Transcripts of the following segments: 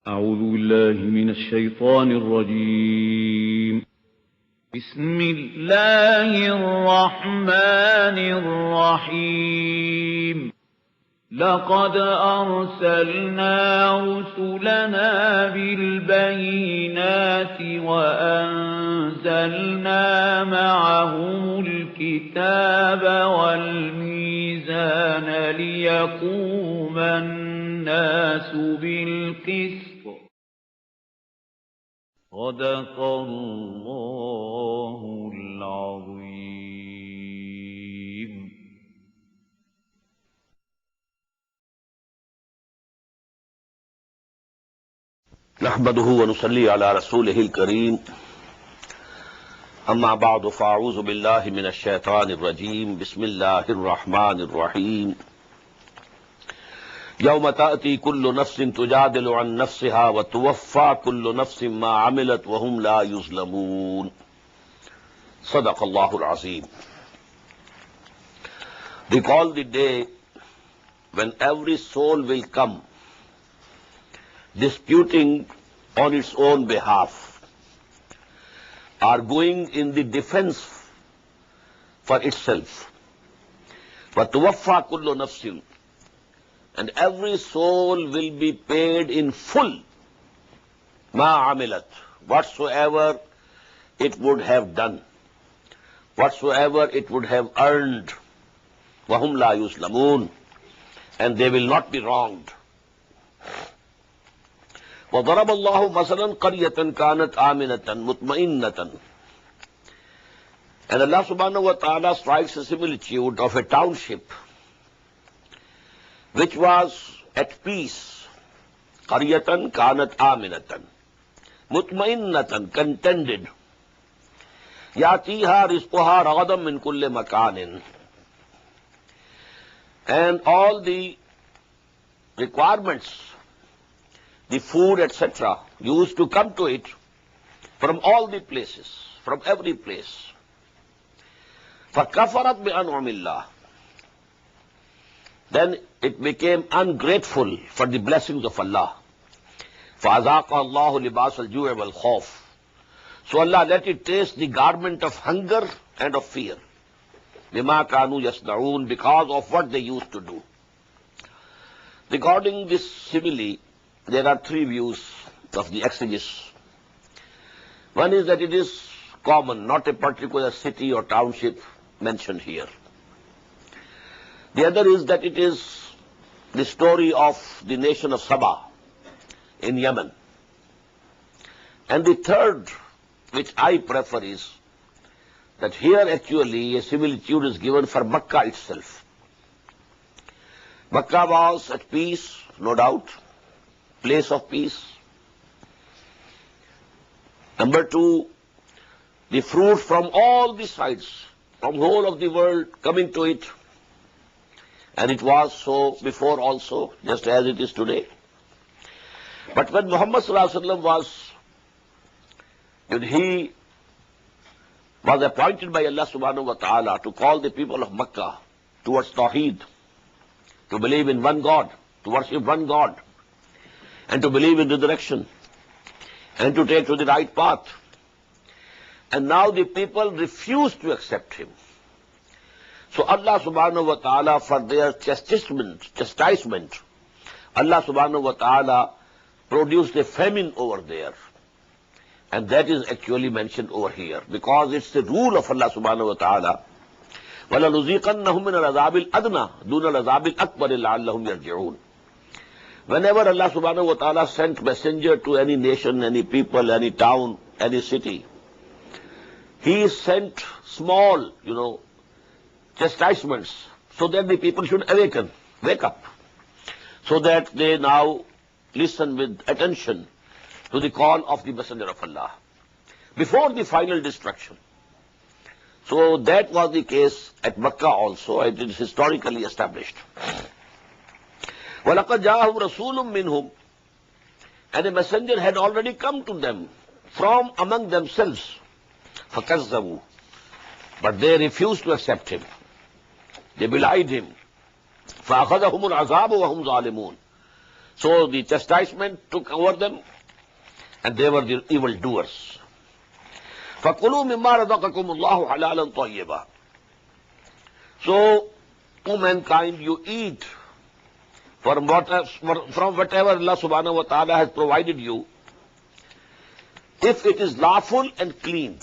أعوذ بالله من الشيطان الرجيم. بسم الله الرحمن الرحيم. لقد أرسلنا رسلنا بالبينات وأنزلنا معهم الكتاب والميزان ليقوم الناس بالقسط. صدق الله العظيم. نحمده ونصلي على رسوله الكريم. أما بعد فأعوذ بالله من الشيطان الرجيم. بسم الله الرحمن الرحيم. يوم تأتي كل نفس تجادل عن نفسها وتوفى كل نفس ما عملت وهم لا يظلمون. صدق الله العظيم. Recall the day when every soul will come disputing on its own behalf, are going in the defense for itself. وَتُوَفَّى كُلُّ نَفْسٍ, and every soul will be paid in full مَا عَمِلَتْ, whatsoever it would have done, whatsoever it would have earned. وَهُمْ لَا يُظْلَمُونَ, and they will not be wronged. وَضَرَبَ اللَّهُ مَثَلًا قَرْيَةً كَانَتْ آمِنَةً مُطْمَئِنَّةً, and Allah subhanahu wa ta'ala strikes a similitude of a township which was at peace. قَرْيَةً كَانَتْ آمِنَةً مُطْمَئِنَّةً, contented. يَأْتِيهَا رِزْقُهَا رَغَدًا مِنْ كُلِّ مَكَانٍ, and all the requirements, the food, etc., used to come to it from all the places, from every place. فَكَفَرَتْ بِأَنْعُمِ اللَّهِ, then it became ungrateful for the blessings of Allah. فَأَذَاقَ اللَّهُ لِبَاسَ الْجُوعِ وَالْخَوْفِ, so Allah let it taste the garment of hunger and of fear. بِمَا كَانُوا يَصْنَعُونَ, because of what they used to do. Regarding this simile, there are three views of the exegesis. One is that it is common, not a particular city or township mentioned here. The other is that it is the story of the nation of Saba in Yemen. And the third, which I prefer, is that here actually a similitude is given for Makkah itself. Makkah was at peace, no doubt, place of peace. Number two, the fruit from all the sides, from whole of the world coming to it. And it was so before also, just as it is today. But when Muhammad sallallahu alaihi wasallam when he was appointed by Allah subhanahu wa ta'ala to call the people of Makkah towards Tawheed, to believe in one God, to worship one God, and to believe in resurrection, and to take to the right path. And now the people refuse to accept him. So Allah subhanahu wa ta'ala, for their chastisement, Allah subhanahu wa ta'ala produced a famine over there. And that is actually mentioned over here, because it's the rule of Allah subhanahu wa ta'ala. وَلَنُذِيقَنَّهُمْ مِنَ الْعَذَابِ الْأَدْنَى دُونَ الْعَذَابِ الْأَكْبَرِ لَعَلَّهُمْ يَرْجِعُونَ. Whenever Allah subhanahu wa ta'ala sent messenger to any nation, any people, any town, any city, he sent small, chastisements, so that the people should wake up, so that they now listen with attention to the call of the messenger of Allah before the final destruction. So that was the case at Makkah also. It is historically established. وَلَقَدْ جَاءَهُمْ رَسُولٌ مِّنْهُمْ, and a messenger had already come to them from among themselves. فَكَذَّبُوا, but they refused to accept him. They belied him. فَأَخَذَهُمُ الْعَذَابُ وَهُمْ ظَالِمُونَ, So the chastisement took over them, and they were the evildoers. فَكُلُوا مِمَّا رَزَقَكُمُ اللَّهُ حَلَالًا طَيِّبًا. So, O mankind, you eat from whatever Allah subhanahu wa ta'ala has provided you, if it is lawful and clean.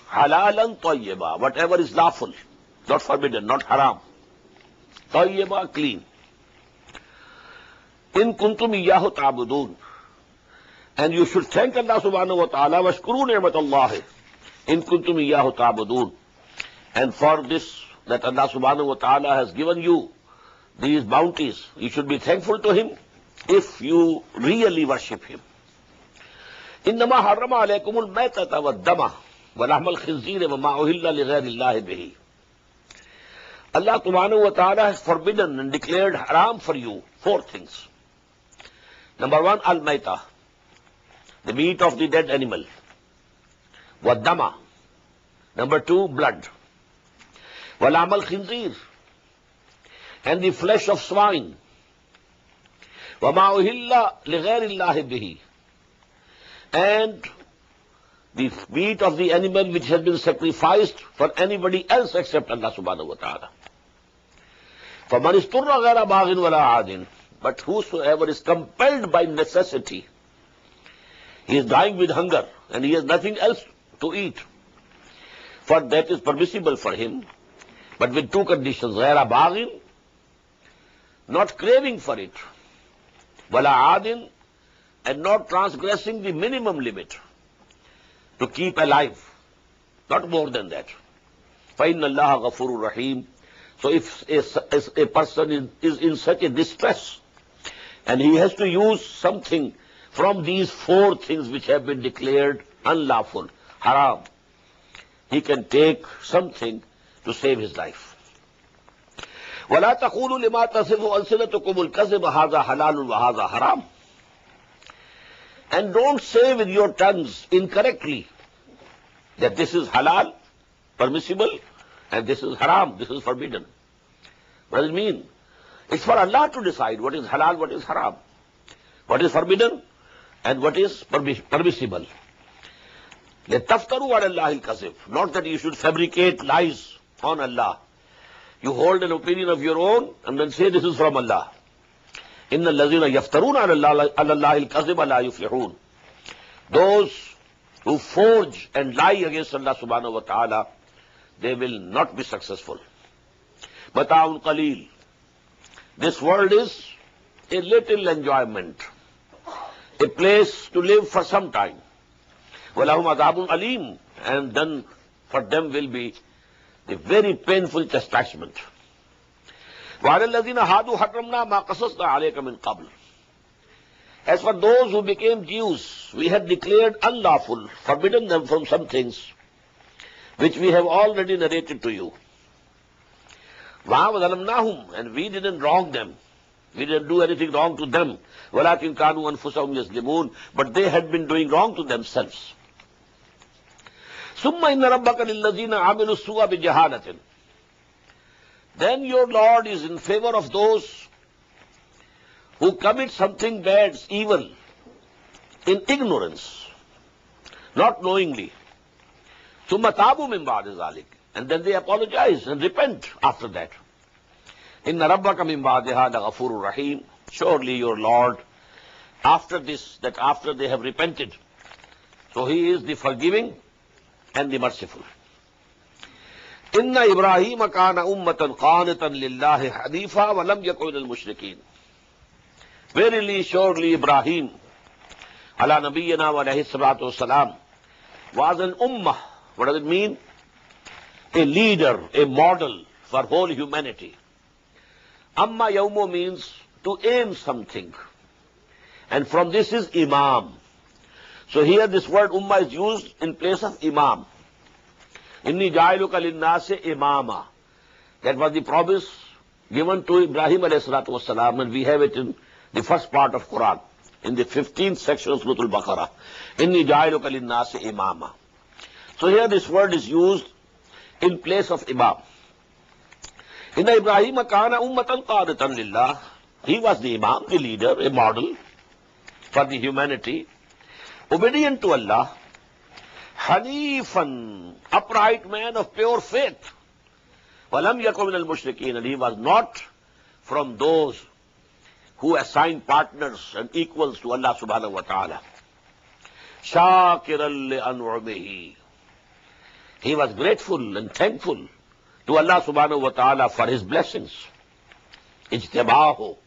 Halalan tayyiba, whatever is lawful, not forbidden, not haram. Tayyiba, clean. In kuntum iyyahu ta'budun. And you should thank Allah subhanahu wa ta'ala, washkuru ni'matallahi, in kuntum iyyahu ta'budun. And for this, that Allah subhanahu wa ta'ala has given you these bounties, you should be thankful to Him if you really worship Him. إنما حرم عليكم الميتة والدم ولحم الخنزير وما أهل لغير الله به. Allah subhanahu wa ta'ala has forbidden and declared haram for you 4 things. Number 1, al-mayta, the meat of the dead animal. Waddama. Number 2, blood. Walaham al-khinzir, and the flesh of swine. وما أهل لغير الله به, and the meat of the animal which has been sacrificed for anybody else except Allah subhanahu wa ta'ala. فَمَنِ اسْتُرَّ غَيْرَ بَاغٍ وَلَا عَادٍ. But whosoever is compelled by necessity, he is dying with hunger and he has nothing else to eat, for that is permissible for him, but with 2 conditions. غَيْرَ بَاغٍ, not craving for it, وَلَا عَادٍ, and not transgressing the minimum limit to keep alive, not more than that. فَإِنَّ اللَّهَ غَفُورٌ رَحِيمٌ. So if a person is in such a distress and he has to use something from these 4 things which have been declared unlawful, haram, he can take something to save his life. وَلَا تَقُولُوا لِمَا تَصِفُ أَلْسِنَتُكُمُ الْكَذِبَ هَذَا حَلَالٌ وَهَذَا حَرَامٌ. And don't say with your tongues incorrectly that this is halal, permissible, and this is haram, this is forbidden. What does it mean? It's for Allah to decide what is halal, what is haram, what is forbidden, and what is permissible. لِتَفْتَرُوا عَلَى اللَّهِ الْكَذِبَ. Not that you should fabricate lies on Allah. You hold an opinion of your own and then say this is from Allah. إِنَّ الَّذِينَ يَفْتَرُونَ عَلَى اللَّهِ الْكَذِبَ لَا يُفْلِحُونَ. Those who forge and lie against Allah subhanahu wa ta'ala, they will not be successful. مَتَاعٌ قَلِيلٌ. This world is a little enjoyment, a place to live for some time. وَلَهُمْ عَذَابٌ أَلِيمٌ. And then for them will be the very painful chastisement. وَعَلَى الَّذِينَ هَادُوا حَرَّمْنَا مَا قَصَصْنَا عَلَيْكَ مِنْ قَبْلِ. As for those who became Jews, we had declared unlawful, forbidden them from some things which we have already narrated to you. وَظَلَمْنَاهُمْ. And we didn't wrong them. We didn't do anything wrong to them. وَلَكِنْ كَانُوا أَنفُسَهُمْ يَظْلِمُونَ. But they had been doing wrong to themselves. ثُمَّ إِنَّ رَبَّكَ لِلَّذِينَ عَمِلُوا السُّوءَ بِجَهَالَةٍ. Then your Lord is in favor of those who commit something bad, evil, in ignorance, not knowingly. ثُمَّ تَابُوا مِنْ بَعْدِ ذَلِكَ. And then they apologize and repent after that. إِنَّ رَبَّكَ مِنْ بَعْدِهَا لَغَفُورٌ رَحِيمٌ. Surely your Lord, after this, that after they have repented, so He is the forgiving and the merciful. إِنَّ إِبْرَاهِيمَ كَانَ أُمَّةً قَانِتًا لِلَّهِ حَنِيفًا وَلَمْ يَكُنْ مِنَ الْمُشْرِكِينَ. Verily, surely Ibrahim, ala nabiyyina wa alayhi salatu wassalam, was an ummah. What does it mean? A leader, a model for whole humanity. Amma yawmo means to aim something. And from this is imam. So here this word ummah is used in place of imam. Inni ja'iluka linnasi imama. That was the promise given to Ibrahim alayhi salatu wassalam, and we have it in the first part of Quran, in the 15th section of Surah Al-Baqarah. Inni ja'iluka linnasi imama. So here this word is used in place of imam. Inna Ibrahim kana ummatan qanitan lillah He was the Imam, the leader, a model for the humanity, obedient to Allah, Hanifan, upright man of pure faith. Walam yakun minal mushrikeen, and he was not from those who assign partners and equals to Allah subhanahu wa ta'ala. Shakiran li an'umihi. He was grateful and thankful to Allah subhanahu wa ta'ala for his blessings. Ijtibahu.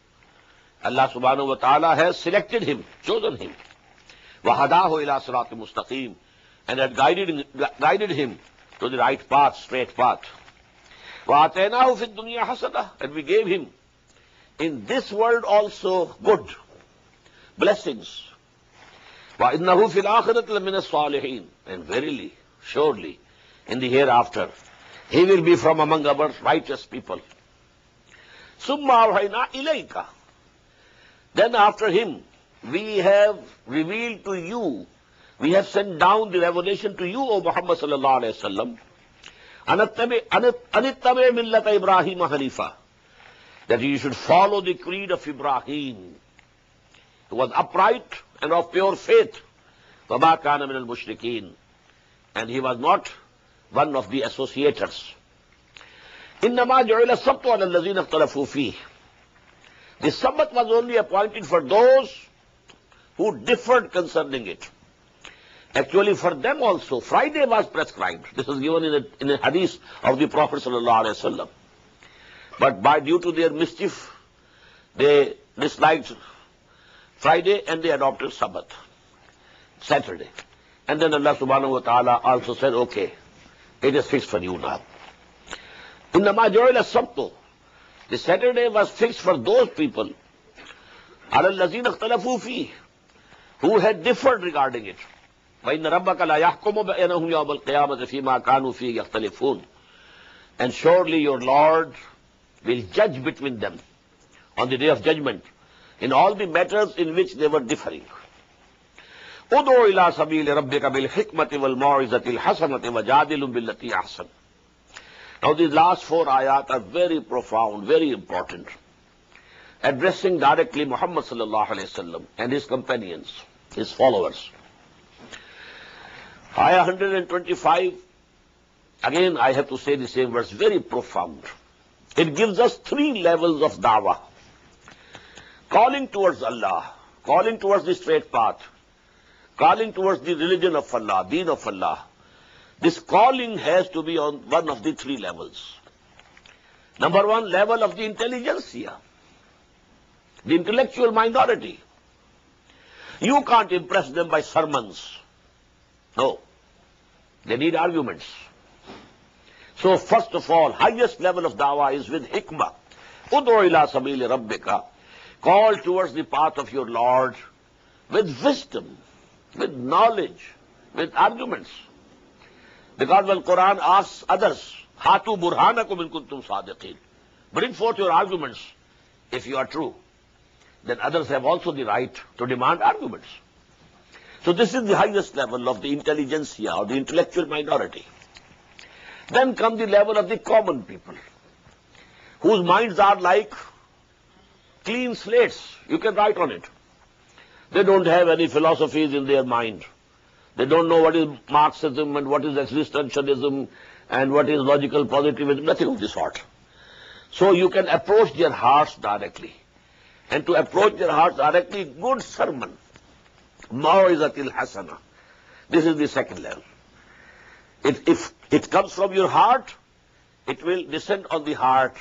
Allah subhanahu wa ta'ala has selected him, chosen him. Wahadahu ila sirat mustaqim, and had guided him to the right path, straight path. وَآتَيْنَاهُ فِي الدُّنْيَا حَسَنَةً, and we gave him in this world also good blessings. وَإِنَّهُ فِي الْآخِرَةِ لَمِنَ الصَّالِحِينَ, and verily, surely, in the hereafter, he will be from among our righteous people. ثُمَّ أَوْحَيْنَا إِلَيْكَ, then after him, we have revealed to you, we have sent down the revelation to you, O Muhammad sallallahu alayhi wa sallam, anittabi millata Ibrahim hanifa, that you should follow the creed of Ibrahim, who was upright and of pure faith. وَمَا كَانَ مِنَ الْمُشْرِكِينَ, and he was not one of the associators. إِنَّمَا جُعِلَ السَّبْتُ عَلَى الَّذِينَ اخْتَلَفُوا فِيهِ, the Sabbath was only appointed for those who differed concerning it. Actually, for them also, Friday was prescribed. This is given in a hadith of the Prophet ﷺ. But due to their mischief, they disliked Friday and they adopted Sabbath, Saturday. And then Allah subhanahu wa ta'ala also said, okay, it is fixed for you now. إِنَّمَا جُعِلَ السَّبْتُ, the Saturday was fixed for those people, عَلَى الَّذِينَ اخْتَلَفُوا فِيهِ, who had differed regarding it. وَإِنَّ رَبَّكَ لَا يَحْكُمُ بَيْنَهُمْ يَوْمَ الْقِيَامَةِ فِي مَا كَانُوا فِيهِ يَخْتَلِفُونَ, and surely your Lord will judge between them on the day of judgment in all the matters in which they were differing. اُدْعُوا إِلَىٰ سَبِيلِ رَبِّكَ بِالْحِكْمَةِ وَالْمَوْعِظَةِ الْحَسَنَةِ وَجَادِلْهُمْ بِالَّتِي أَحْسَنُ. Now these last 4 ayat are very profound, very important, addressing directly Muhammad sallallahu alayhi wa sallam and his companions, his followers. Ayah 125, again I have to say the same verse, very profound. It gives us 3 levels of da'wah. Calling towards Allah, calling towards the straight path, calling towards the religion of Allah, deen of Allah. This calling has to be on one of the 3 levels. Number 1, level of the intelligentsia, the intellectual minority. You can't impress them by sermons. No. They need arguments. So first of all, highest level of da'wah is with hikmah. Ud'u ila sabili rabbika. Call towards the path of your Lord with wisdom, with knowledge, with arguments. Because when Quran asks others, Hatu burhanakum in kuntum sadiqin, bring forth your arguments if you are true, then others have also the right to demand arguments. So this is the highest level of the intelligentsia or the intellectual minority. Then comes the level of the common people, whose minds are like clean slates. You can write on it. They don't have any philosophies in their mind. They don't know what is Marxism and what is existentialism and what is logical positivism, nothing of the sort. So you can approach their hearts directly. And to approach their hearts directly, good sermon, Mau'izatil Hasana. This is the second level. If it comes from your heart, it will descend on the heart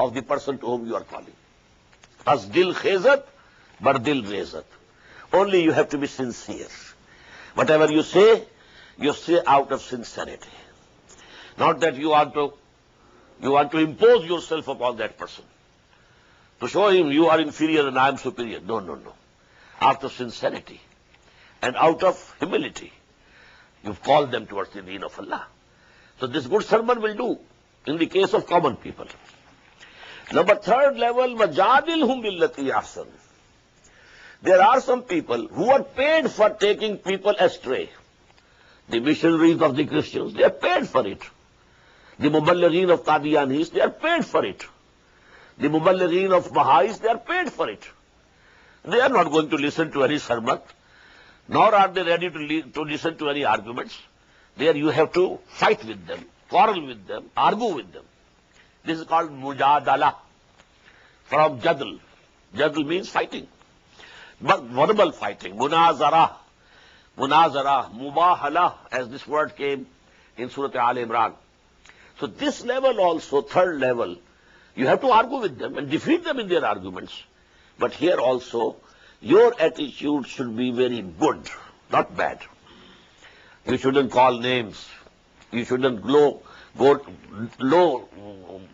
of the person to whom you are calling. As dil khezat, bar dil rezat. Only you have to be sincere. Whatever you say out of sincerity. Not that you want to impose yourself upon that person. To show him you are inferior and I am superior. No, no, no. Out of sincerity and out of humility, you've called them towards the deen of Allah. So this good sermon will do in the case of common people. Number 3rd level, وَجَادِلْهُمْ بِالَّتِي أَحْسَنُ. There are some people who are paid for taking people astray. The missionaries of the Christians, they are paid for it. The Muballighin of Qadianis, they are paid for it. The Muballighin of Baha'is, they are paid for it. They are not going to listen to any sermon, nor are they ready to listen to any arguments. There you have to fight with them, quarrel with them, argue with them. This is called mujadala, from jadl. Jadl means fighting, but verbal fighting, munazara, mubahala, as this word came in Surah Al Imran. So this level also, third level, you have to argue with them and defeat them in their arguments. But here also, your attitude should be very good, not bad. You shouldn't call names. You shouldn't go low.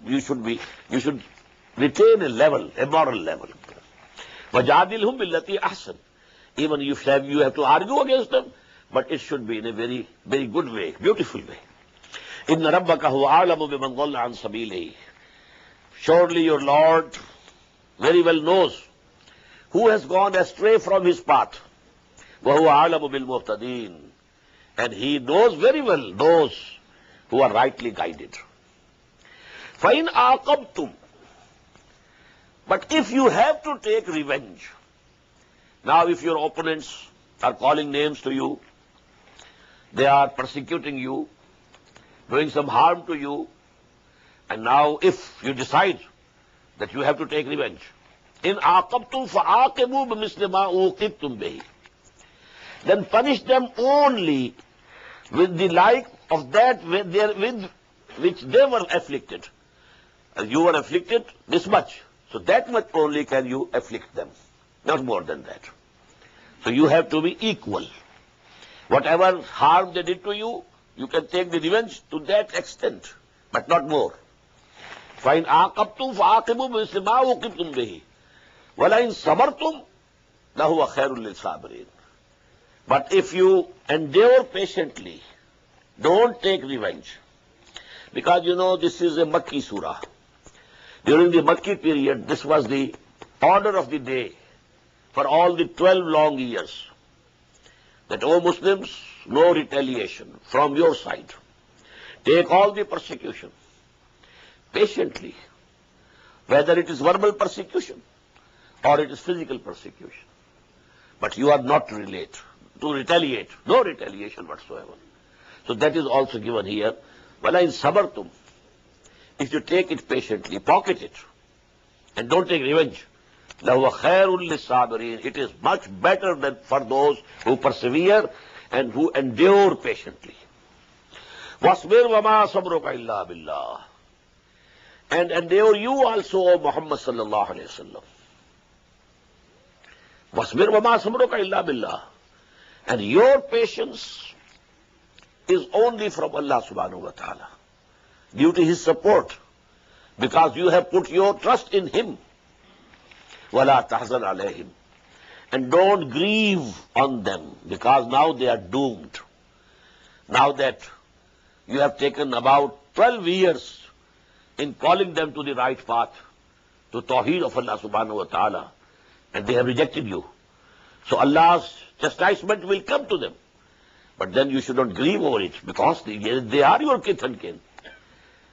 You should retain a level, a moral level. وَجَادِلْهُمْ بِالَّتِي أَحْسَنُ. Even if you have to argue against them, but it should be in a very, very good way, beautiful way. إِنَّ رَبَّكَ هُوَ أَعْلَمُ بِمَنْ ضَلَّ عَنْ سَبِيلِهِ. Surely your Lord very well knows who has gone astray from his path. وَهُوَ أَعْلَمُ بِالْمُهْتَدِينَ. And he knows very well those who are rightly guided. فَإِنْ عَاقَبْتُمْ. But if you have to take revenge, now if your opponents are calling names to you, they are persecuting you, doing some harm to you, and now if you decide that you have to take revenge, in aqabtum fa'aqibu bimisli ma uqibtum bihi, then punish them only with the like of that with which they were afflicted. You were afflicted this much, so that much only can you afflict them, not more than that. So you have to be equal. Whatever harm they did to you, you can take the revenge to that extent, but not more. فَإِنْ عَاقَبْتُمْ فَعَاقِبُوا بِمِثْلِ مَا عُوقِبْتُمْ بِهِ وَلَئِنْ صَبَرْتُمْ لَهُوَ خَيْرٌ لِلصَّابِرِينَ. But if you endure patiently, don't take revenge. Because you know this is a Makki surah. During the Makki period, this was the order of the day for all the 12 long years. That, O Muslims, no retaliation from your side. Take all the persecution patiently, whether it is verbal persecution or it is physical persecution. But you are not to retaliate, no retaliation whatsoever. So that is also given here. وَلَئِنْ صَبَرْتُمْ. If you take it patiently, pocket it, and don't take revenge, لَهُوَ خَيْرٌ لِلصَّابِرِينَ. It is much better than for those who persevere and who endure patiently. وَاصْبِرْ وَمَا صَبْرُكَ إِلَّا بِاللَّهِ. And endure you also, O Muhammad sallallahu alayhi wa sallam. وَاصْبِرْ وَمَا صَبْرُكَ إِلَّا بِاللَّهِ. And your patience is only from Allah subhanahu wa ta'ala, due to His support, because you have put your trust in Him. وَلَا تَحْزَنْ عَلَيْهِمْ. And don't grieve on them, because now they are doomed. Now that you have taken about 12 years in calling them to the right path, to Tawheed of Allah subhanahu wa ta'ala, and they have rejected you. So Allah's chastisement will come to them. But then you should not grieve over it, because they are your kith and kin.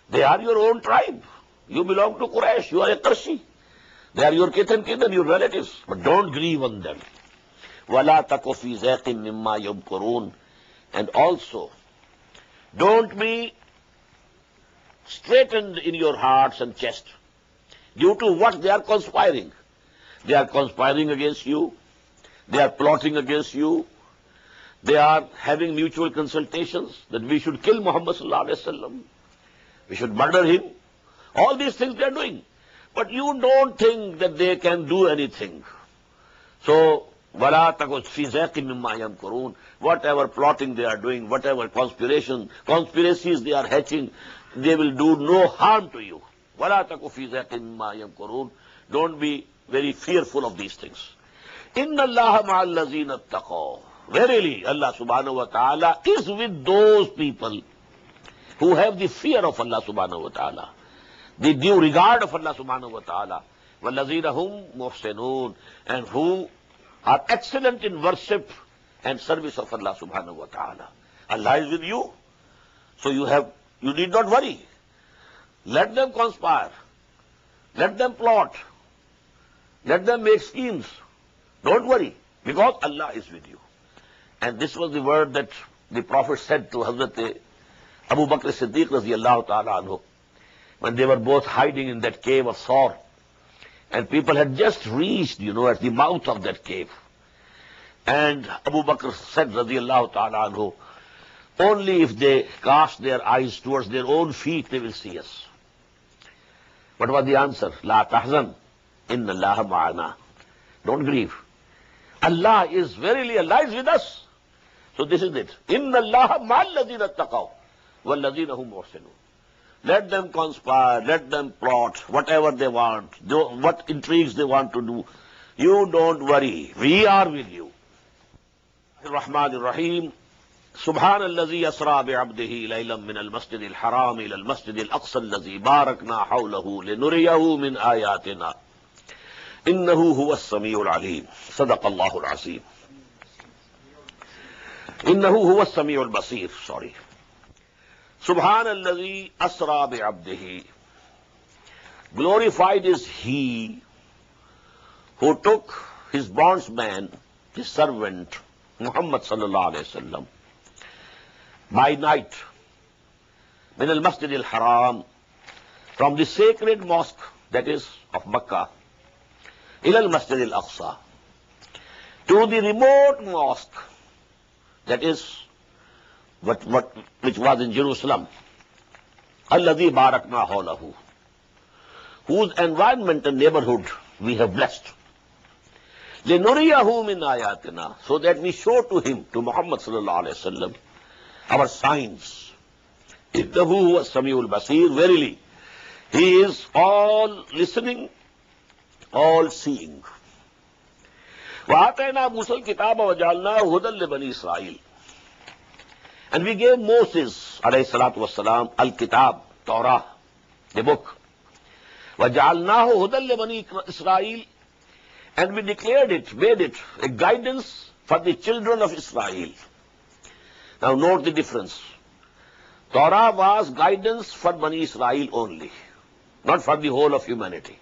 They are your own tribe. You belong to Quraysh. You are a Qurayshi. They are your kith and kin and your relatives. But don't grieve on them. وَلَا تَكُ فِي زَيْقٍ مِمَّا يَمْكُرُونَ. And also, don't be straitened in your hearts and chest due to what they are conspiring. They are conspiring against you. They are plotting against you. They are having mutual consultations that we should kill Muhammad sallallahu alaihi wasallam. We should murder him. All these things they are doing. But you don't think that they can do anything. So, وَلَا تَكُ فِي زَيْقٍ مِمَّا يَمْكُرُونَ. Whatever plotting they are doing, whatever conspiracies they are hatching, they will do no harm to you. وَلَا تَكُ فِي زَيْقٍ مِمَّا يَمْكُرُونَ. Don't be very fearful of these things. إِنَّ اللَّهَ مَعَ الَّذِينَ اتَّقَوْا. Verily, Allah subhanahu wa ta'ala is with those people who have the fear of Allah subhanahu wa ta'ala, the due regard of Allah subhanahu wa ta'ala, وَالَّذِينَ هُمْ مُحْسِنُونَ, and who are excellent in worship and service of Allah subhanahu wa ta'ala. Allah is with you, so you need not worry. Let them conspire. Let them plot. Let them make schemes. Don't worry, because Allah is with you. And this was the word that the Prophet said to Hazrat Abu Bakr Siddiq radiyallahu ta'ala anhu, when they were both hiding in that cave of Thawr. And people had just reached, at the mouth of that cave. And Abu Bakr said radiyallahu ta'ala anhu, only if they cast their eyes towards their own feet, they will see us. What was the answer? La tahzan, inna Allah ma'ana. Don't grieve. Allah is with us. So this is it. Inna Allah ma'alladhina taqaw, walladhina hum muhsinun. Let them conspire, let them plot, whatever they want, what intrigues they want to do. You don't worry. We are with you. Ar-Rahman Ar-Rahim. سبحان الذي أسرى بعبده ليلا من المسجد الحرام إلى المسجد الأقصى الذي باركنا حوله لنريه من آياتنا إنه هو السميع العليم صدق الله العظيم إنه هو السميع البصير سبحان الذي أسرى بعبده. Glorified is he who took his bondsman, his servant Muhammad sallallahu alayhi wa sallam, by night, min al-Masjid al-Haram, from the sacred mosque, that is, of Makkah, ila al-Masjid al-Aqsa, to the remote mosque, that is, which was in Jerusalem, alladhi barakna hawlahu, whose environment and neighborhood we have blessed. لِنُرِيَهُ مِنْ آيَاتِنَا, so that we show to him, to Muhammad sallallahu alayhi wa sallam, our signs. إِنَّهُ هُوَ السَّمِيعُ الْبَصِيرُ. Verily, he is all listening, all seeing. وَآتَيْنَا مُوسَى الْكِتَابَ وَجَعَلْنَاهُ هُدًى لِبَنِي إِسْرَائِيلَ. And we gave Moses, alayhi salatu wasalam, al-Kitab, Torah, the book. وَجَعَلْنَاهُ هُدًى لِبَنِي إِسْرَائِيلَ. And we declared it, made it a guidance for the children of Israel. Now note the difference. Torah was guidance for Bani Israel only, not for the whole of humanity.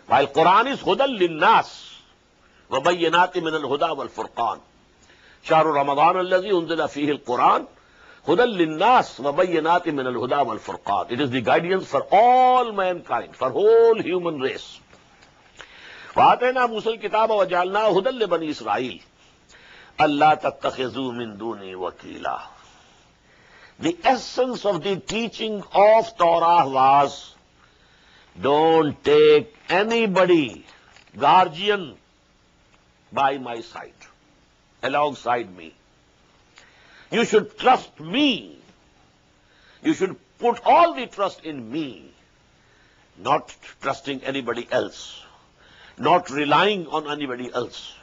While Quran is Hudan Linnas, وَبَيِّنَاتِ مِنَ الْهُدَى وَالْفُرْقَانِ. شهر رمضان الذي أنزل فيه القرآن هدى للناس وبينات من الهدى والفرقان. It is the guidance for all mankind, for whole human race. وآتينا موسى الكتاب وجعلناه هدى لبني إسرائيل ألا تتخذوا من دوني وكيلا. The essence of the teaching of Torah was, don't take anybody, guardian, by my side, alongside me. You should trust me. You should put all the trust in me, not trusting anybody else, not relying on anybody else,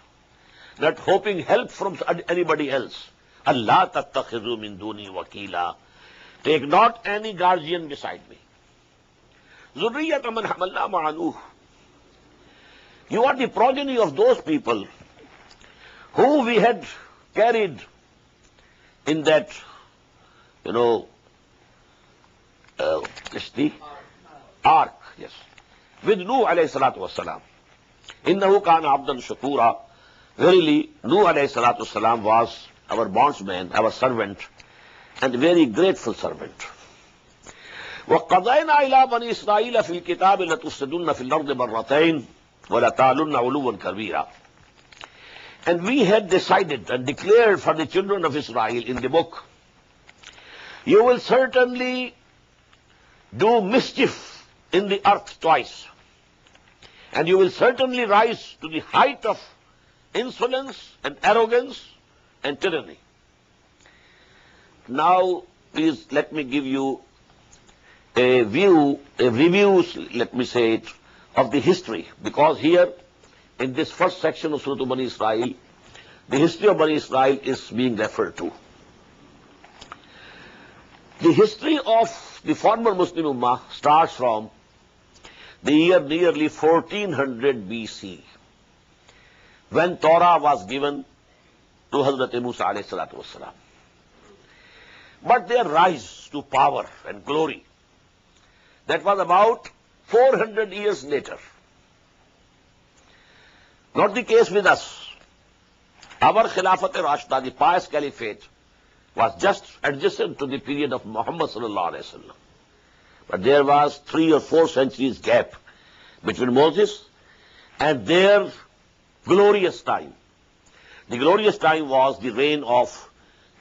not hoping help from anybody else. Allah tattakhidhu min duni wakila. Take not any guardian beside me. Zurriyata man hamalna ma'a Nuh. You are the progeny of those people who we had carried in that, the ark, yes, with Nuh alayhi salatu wassalam. Innahu kana abdan shakura. Verily, Nuh alayhi salatu wassalam was our bondsman, our servant, and very grateful servant. وَقَضَيْنَا إِلَىٰ بَنِي إِسْرَائِيلَ فِي الْكِتَابِ لَتُفْسِدُنَّ فِي الْأَرْضِ مَرَّتَيْنِ وَلَتَعْلُنَّ عُلُوًّا كَبِيرًا. And we had decided and declared for the children of Israel in the book, you will certainly do mischief in the earth twice, and you will certainly rise to the height of insolence and arrogance and tyranny. Now, please let me give you a review, let me say it, of the history, because here in this first section of Surah Bani Israel, the history of Bani Israel is being referred to. The history of the former Muslim Ummah starts from the year nearly 1400 BC, when Torah was given to Hazrat Musa alayhi salatu wassalam. But their rise to power and glory, that was about 400 years later. Not the case with us. Our Khilafat-e-Rashida, the pious caliphate, was just adjacent to the period of Muhammad sallallahu alaihi wasallam. But there was 3 or 4 centuries gap between Moses and their glorious time. The glorious time was the reign of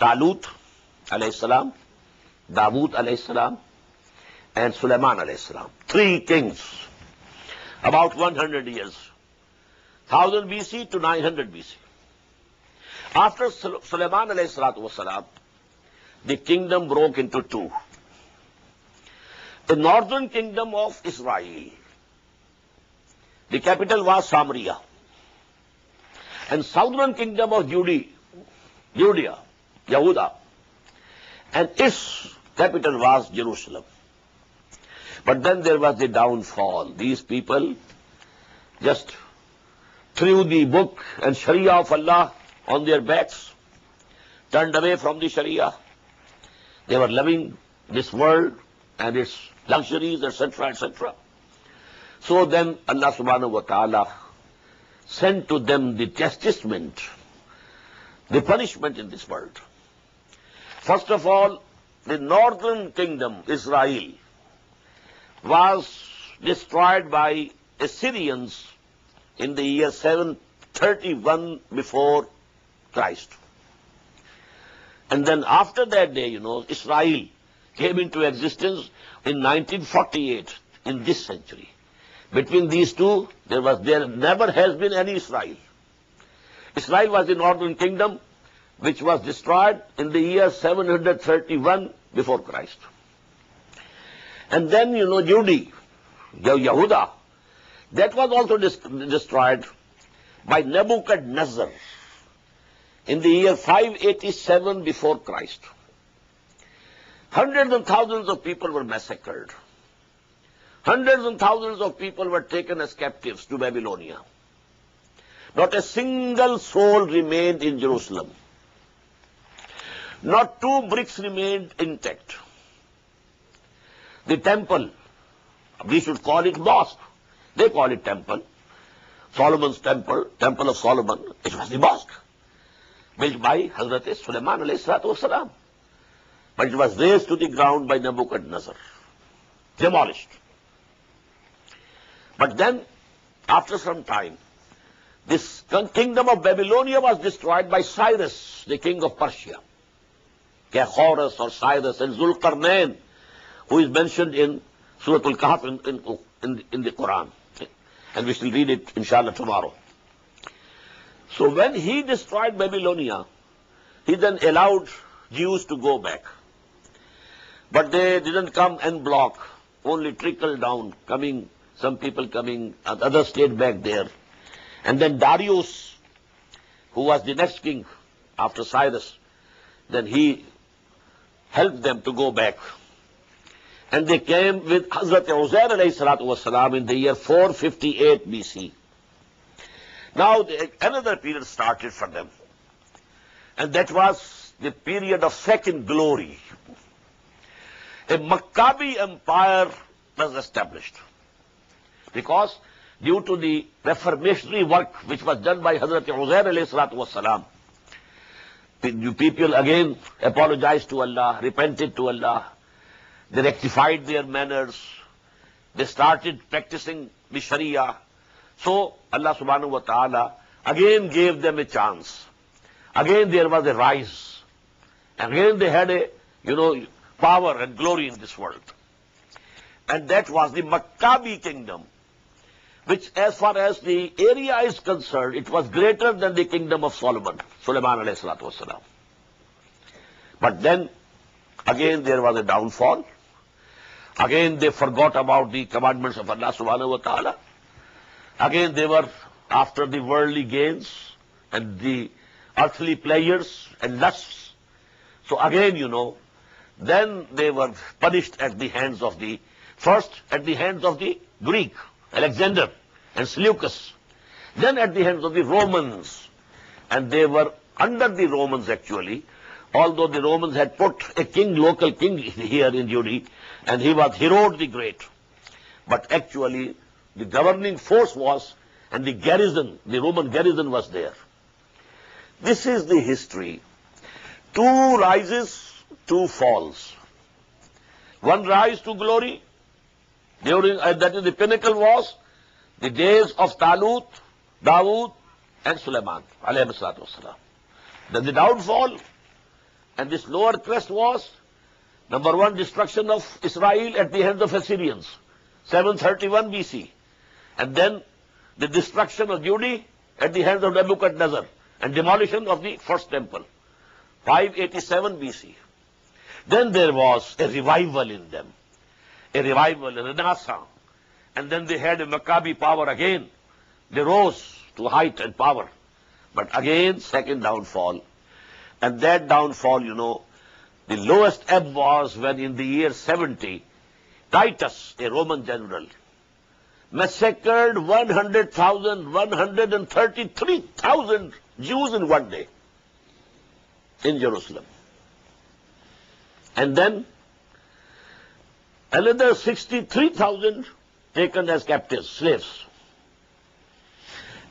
Talut alayhi salam, Dawood alayhi salam, and Sulaiman alayhi salam. 3 kings, about 100 years, 1000 BC to 900 BC. After Sulaiman alayhi salatu wasalam, the kingdom broke into 2. The northern kingdom of Israel, the capital was Samaria, and southern kingdom of Judea, Yehuda, and its capital was Jerusalem. But then there was the downfall. These people just threw the book and Sharia of Allah on their backs, turned away from the Sharia. They were loving this world and its luxuries, etc., etc. So then Allah subhanahu wa ta'ala sent to them the chastisement, the punishment in this world. First of all, the northern kingdom, Israel, was destroyed by Assyrians in the year 731 before Christ. And then after that day, Israel came into existence in 1948, in this century. Between these two, there never has been any Israel. Israel was the northern kingdom, which was destroyed in the year 731 before Christ. And then, Yehuda, that was also destroyed by Nebuchadnezzar in the year 587 before Christ. Hundreds and thousands of people were massacred. Hundreds and thousands of people were taken as captives to Babylonia. Not a single soul remained in Jerusalem. Not 2 bricks remained intact. The temple, we should call it mosque. They call it temple. Solomon's temple, Temple of Solomon, it was the mosque, built by Hazrat Sulaiman alayhi salatu wasalam. But it was razed to the ground by Nebuchadnezzar, demolished. But then, after some time, this kingdom of Babylonia was destroyed by Cyrus, the king of Persia. Horus or Cyrus and Zulqarnain, who is mentioned in Surah Al-Kahf in the Quran. And we shall read it, inshallah, tomorrow. So when he destroyed Babylonia, he then allowed Jews to go back. But they didn't come en bloc, only trickled down, some people coming, and others stayed back there. And then Darius, who was the next king after Cyrus, then he helped them to go back. And they came with Hazrat Uzair alayhi salatu wasalam in the year 458 BC. Now another period started for them. And that was the period of second glory. A Maccabi empire was established. Because due to the reformatory work which was done by Hazrat Uzair alayhi salatu wasalam, the people again apologized to Allah, repented to Allah. They rectified their manners. They started practicing the Sharia. So Allah subhanahu wa ta'ala again gave them a chance. Again there was a rise. Again they had a, power and glory in this world. And that was the Maccabi kingdom, which as far as the area is concerned, it was greater than the kingdom of Sulaiman alayhi salatu wasalam. But then again there was a downfall. Again they forgot about the commandments of Allah subhanahu wa ta'ala. Again they were after the worldly gains and the earthly pleasures and lusts. So again, then they were punished at the hands of the Greek, Alexander and Seleucus. Then at the hands of the Romans. And they were under the Romans actually, although the Romans had put a local king here in Judea, and he was Herod the Great. but actually the governing force was, and the garrison, the Roman garrison was there. This is the history. Two rises, two falls. One rise to glory, during, that is the pinnacle was the days of Talut, Dawood, and Sulaiman, alayhi salatu wasalam. Then the downfall, and this lower crest was, number one, destruction of Israel at the hands of Assyrians, 731 BC. And then the destruction of Judah at the hands of Nebuchadnezzar, and demolition of the first temple, 587 BC. Then there was a revival in them, a revival, a renaissance. And then they had a Maccabi power again. They rose to height and power. But again, second downfall. And that downfall, the lowest ebb was when in the year 70, Titus, a Roman general, massacred 133,000 Jews in one day in Jerusalem. And then another 63,000 taken as captives, slaves.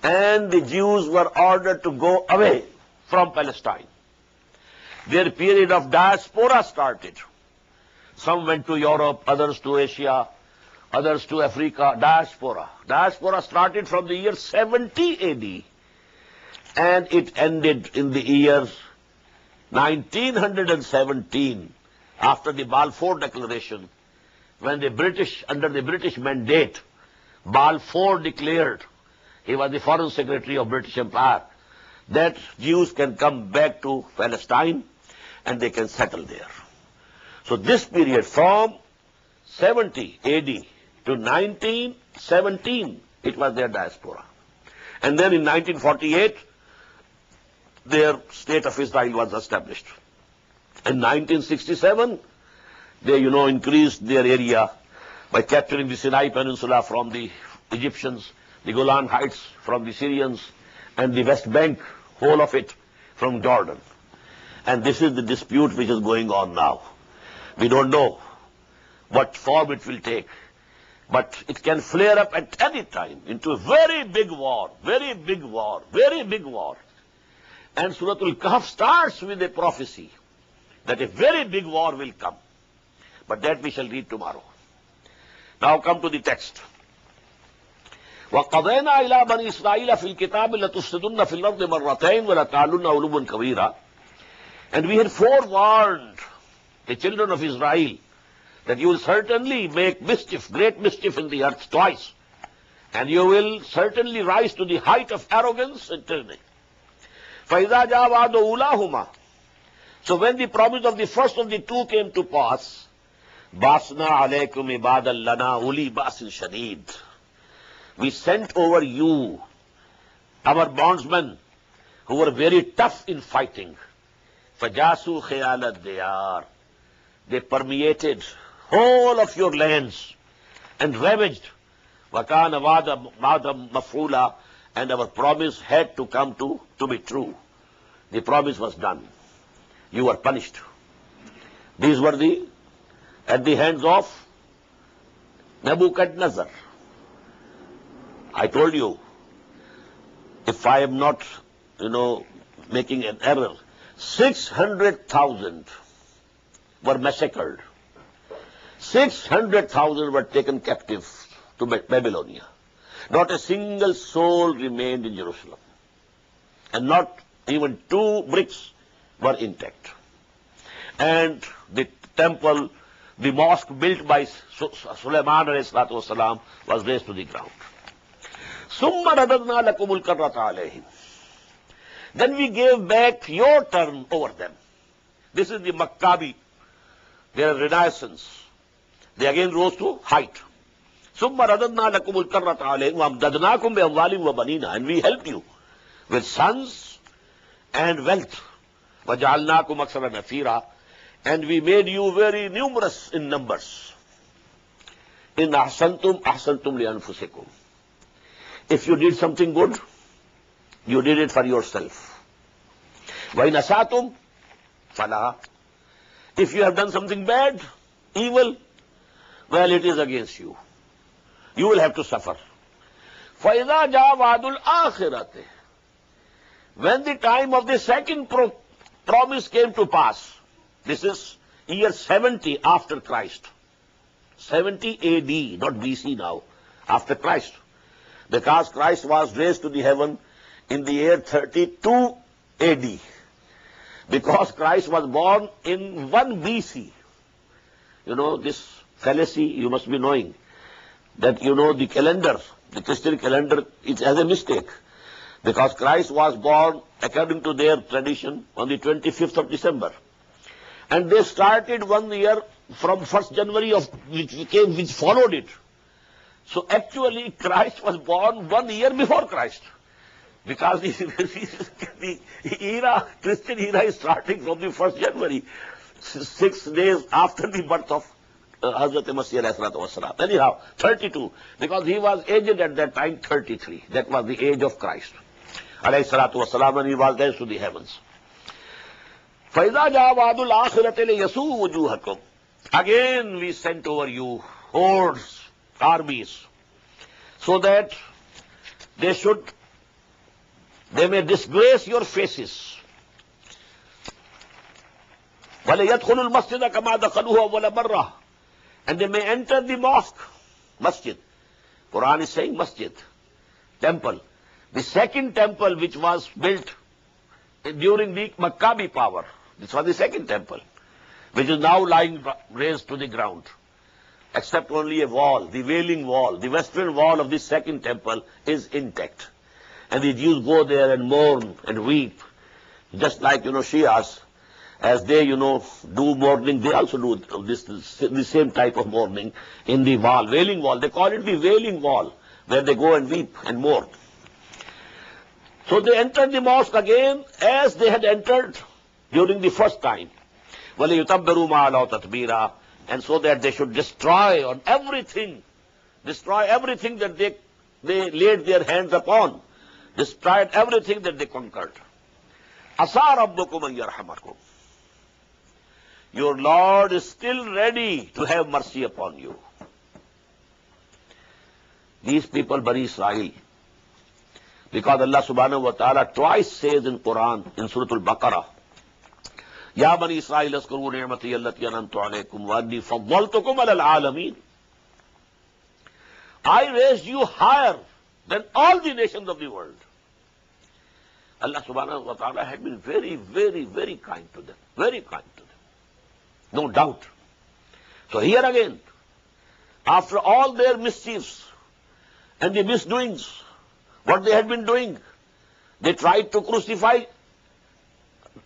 And the Jews were ordered to go away from Palestine. Their period of diaspora started. Some went to Europe, others to Asia, others to Africa. Diaspora. Diaspora started from the year 70 AD. And it ended in the year 1917, after the Balfour Declaration, when the British, under the British mandate, Balfour declared, he was the Foreign Secretary of British Empire, that Jews can come back to Palestine and they can settle there. So this period from 70 AD to 1917, it was their diaspora. And then in 1948, their state of Israel was established. In 1967, they, increased their area by capturing the Sinai Peninsula from the Egyptians, the Golan Heights from the Syrians, and the West Bank, whole of it, from Jordan. And this is the dispute which is going on now. We don't know what form it will take, but it can flare up at any time into a very big war, very big war, very big war. And Surah Al-Kahf starts with a prophecy that a very big war will come. But that we shall read tomorrow. Now come to the text. وَقَضَيْنَا إِلَىٰ بَنِي إِسْرَائِيلَ فِي الْكِتَابِ لَتُفْسِدُنَّ فِي الْأَرْضِ مَرَّتَيْنِ وَلَتَعْلُنَّ عُلُوًّا كَبِيرًا. And we had forewarned the children of Israel that you will certainly make mischief, great mischief in the earth twice. And you will certainly rise to the height of arrogance and tyranny. فَإِذَا جَاءَ وَعْدُ أُولَاهُمَا. So when the promise of the first of the two came to pass, بَعْثْنَا عَلَيْكُمْ عِبَادًا لَنَا أُولِي بَأْسٍ شَدِيدٍ. We sent over you our bondsmen who were very tough in fighting. فَجَاسُوا خِيَالَ الدِّيَارِ. They permeated whole of your lands and ravaged. وَكَانَ وَعْدًا مَفْعُولًا. And our promise had to come to be true. The promise was done. You were punished. These were at the hands of Nebuchadnezzar. I told you, if I am not, making an error, 600,000 were massacred. 600,000 were taken captive to Babylonia. Not a single soul remained in Jerusalem. And not even 2 bricks were intact. And the temple, the mosque built by Sulaiman ﷺ was razed to the ground. ثُمَّ رَدَدْنَا لَكُمُ الْكَرَّةَ عَلَيْهِمْ. Then we gave back your turn over them. This is the Maccabi, their renaissance. They again rose to height. ثُمَّ رَدَدْنَا لَكُمُ الْكَرَّةَ عَلَيْهِمْ وَأَمْدَدْنَاكُمْ بِأَمْوَالٍ وَبَنِينَ. And we helped you with sons and wealth. وَجَعَلْنَاكُمْ أَكْثَرَ نَفِيرًا. And we made you very numerous in numbers. إِنْ أَحْسَنْتُمْ أَحْسَنْتُمْ لِأَنفُسِكُمْ. If you did something good, you did it for yourself. وَإِنْ أَسَأْتُمْ فَلَهَا. If you have done something bad, evil, well, it is against you. You will have to suffer. فَإِذَا جَاءَ وَعْدُ الْآخِرَةِ. When the time of the second promise came to pass, this is year 70 after Christ. 70 AD, not BC now, after Christ. Because Christ was raised to the heaven in the year 32 AD. Because Christ was born in 1 BC. You know, this fallacy you must be knowing. That you know the calendar, the Christian calendar, it has a mistake. Because Christ was born, according to their tradition, on the 25th of December. And they started 1 year from 1st January of which followed it. So actually Christ was born 1 year before Christ. Because the era, Christian era is starting from the 1st January, 6 days after the birth of Hazrat Masih alayhi salatu wasalam. Anyhow, 32, because he was aged at that time 33. That was the age of Christ alayhi salatu wasalam, when he was raised to the heavens. فَإِذَا جَاءَ وَعْدُ الْآخِرَةِ لِيَسُوءُ وُجُوهَكُمْ. Again we sent over you hordes, armies, so that they may disgrace your faces. وَلَيَدْخُلُوا الْمَسْجِدَ كَمَا دَخَلُوهُ أَوَّلَ مَرَّةٍ. And they may enter the mosque, masjid. Quran is saying masjid, temple. The second temple which was built during the Maccabi power. This was the second temple, which is now lying raised to the ground. Except only a wall, the Wailing Wall, the western wall of the second temple is intact. And the Jews go there and mourn and weep, just like, Shias, as they, do mourning, they also do the same type of mourning in the wall, Wailing Wall. They call it the Wailing Wall, where they go and weep and mourn. So they entered the mosque again as they had entered during the first time. وَلِيُتَبِّرُوا مَا عَلَوْا تَتْبِيرًا. And so that they should destroy everything that they laid their hands upon, destroyed everything that they conquered. عَسَىٰ رَبُّكُمْ أَن يَرْحَمَكُمْ. Your Lord is still ready to have mercy upon you. These people, Bani Israel, because Allah subhanahu wa ta'ala twice says in Quran, in Surah Al-Baqarah, Ya Bani Israel, askuru ni'mati allati an'amtu alaykum wa anni faddaltukum ala al-alamin. I raised you higher than all the nations of the world. Allah subhanahu wa ta'ala had been very, very, very kind to them. Very kind to them. No doubt. So here again, after all their mischiefs and the misdoings, what they had been doing, they tried to crucify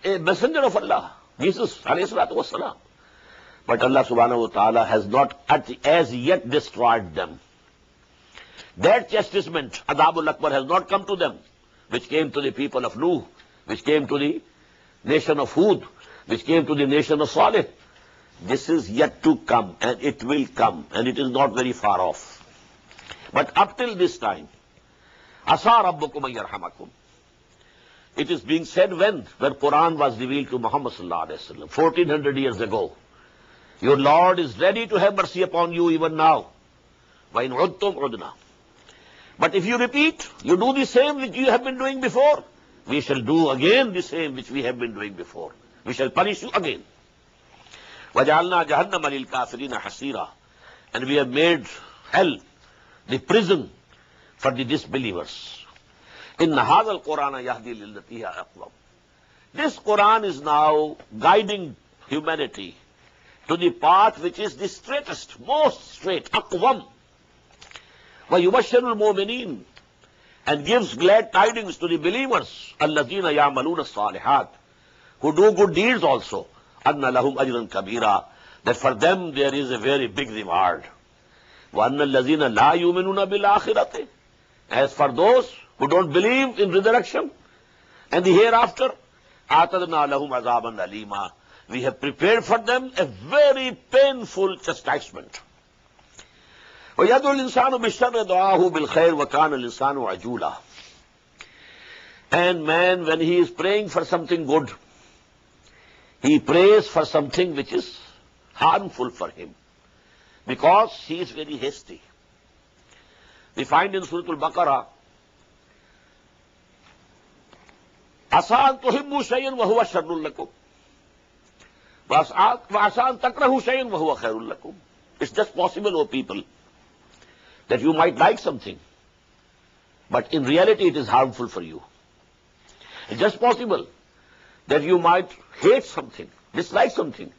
a messenger of Allah, Jesus alayhi salatu wasalam. But Allah subhanahu wa ta'ala has not as yet destroyed them. That chastisement, Adabul Akbar, has not come to them, which came to the people of Nuh, which came to the nation of Hud, which came to the nation of Salih. This is yet to come, and it will come, and it is not very far off. But up till this time, Asa Rabbukum an yarhamakum. It is being said when Quran was revealed to Muhammad sallallahu alaihi wasallam, 1400 years ago. Your Lord is ready to have mercy upon you even now. Wa in udtum udna. But if you repeat, you do the same which you have been doing before, we shall do again the same which we have been doing before. We shall punish you again. وَجَعَلْنَا جَهَنَّمَ لِلْكَافِرِينَ حَسِيرًا. And we have made hell the prison for the disbelievers. إِنَّ هَذَا الْقُرْآنَ يَهْدِي لِلَّتِي هِيَ أَقْوَمُ. This Quran is now guiding humanity to the path which is the straightest, most straight, أَقْوَمُ. وَيُبَشِّرُ الْمُؤْمِنِينَ. And gives glad tidings to the believers, الَّذِينَ يَعْمَلُونَ الصَّالِحَاتِ, who do good deeds also, أَنَّ لَهُمْ أَجْرًا كَبِيرًا, that for them there is a very big reward. وَأَنَّ الَّذِينَ لَا يُؤْمِنُونَ بِالْآخِرَةِ. As for those who don't believe in resurrection and the hereafter, أَعْتَدْنَا لَهُمْ عَذَابًا أَلِيمًا. We have prepared for them a very painful chastisement. وَيَدْعُ الْإِنسَانُ بِالشَّرِّ دُعَاهُ بِالْخَيْرِ وَكَانَ الْإِنسَانُ عَجُولًا. And man, when he is praying for something good, he prays for something which is harmful for him, because he is very hasty. We find in Surah Al-Baqarah, Asan tuhibbu shay'an wa huwa sharrun lakum. Wa asan takrahu shay'an wa huwa khairun lakum. It's just possible, O people, that you might like something, but in reality it is harmful for you. It's just possible that you might hate something, dislike something,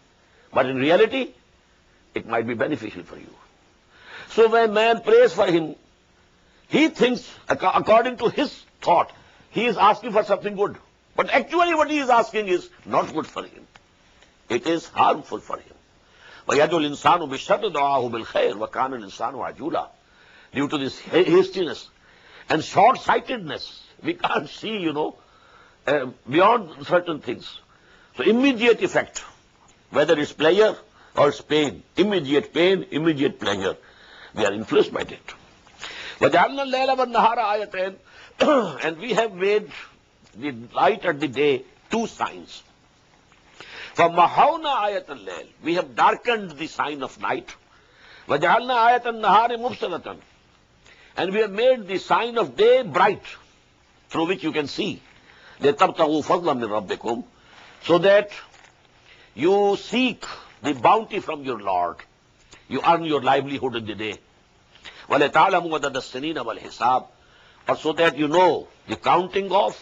but in reality it might be beneficial for you. So when man prays for him, he thinks, according to his thought, he is asking for something good. But actually what he is asking is not good for him. It is harmful for him. وَيَدُ الْإِنسَانُ بِالشَّرِّ دُعَاهُ بِالْخَيْرِ وَكَانَ الْإِنسَانُ عَجُولًا. Due to this hastiness and short-sightedness, we can't see, beyond certain things. So immediate effect, whether it's pleasure or it's pain, immediate pleasure, we are influenced by it. وَجَعَلْنَا اللَّيْلَ وَالنَّهَارَ آيَتَيْنِ. And we have made the light and the day two signs. فَمَحَوْنَا آيَةَ اللَّيْلِ. We have darkened the sign of night. وَجَعَلْنَا آيَةَ النَّهَارِ مُبْصِرَةً. And we have made the sign of day bright, through which you can see. لِتَبْتَغُوا فَضْلًا مِنْ رَبِّكُمْ. So that you seek the bounty from your Lord. You earn your livelihood in the day. وَلَتَعْلَمُوا عَدَدَ السِّنِينَ وَالْحِسَابِ. Or so that you know the counting of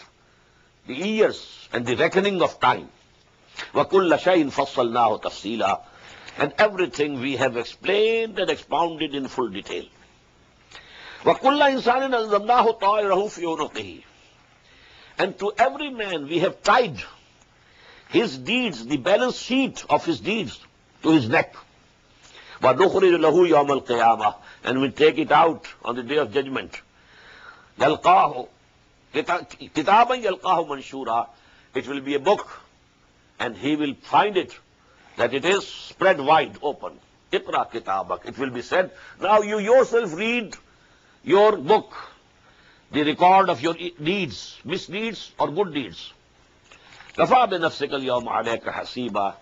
the years and the reckoning of time. وَكُلَّ شَيْءٍ فَصَّلْنَاهُ تَفْصِيلًا. And everything we have explained and expounded in full detail. وَكُلَّ إِنسَانٍ أَلْزَمْنَاهُ طَائِرَهُ فِي عُنُقِهِ. And to every man we have tied his deeds, the balance sheet of his deeds, to his neck. وَنُخْرِجُ لَهُ يَوْمَ الْقِيَامَةِ. And we take it out on the day of judgment. يَلْقَاهُ كِتَابًا يَلْقَاهُ مَنْشُورًا. It will be a book, and he will find it that it is spread wide open. Iqra kitabak. It will be said, now you yourself read your book, the record of your deeds, misdeeds or good deeds. كَفَى بِنَفْسِكَ الْيَوْمَ عَلَيْكَ حَسِيبًا.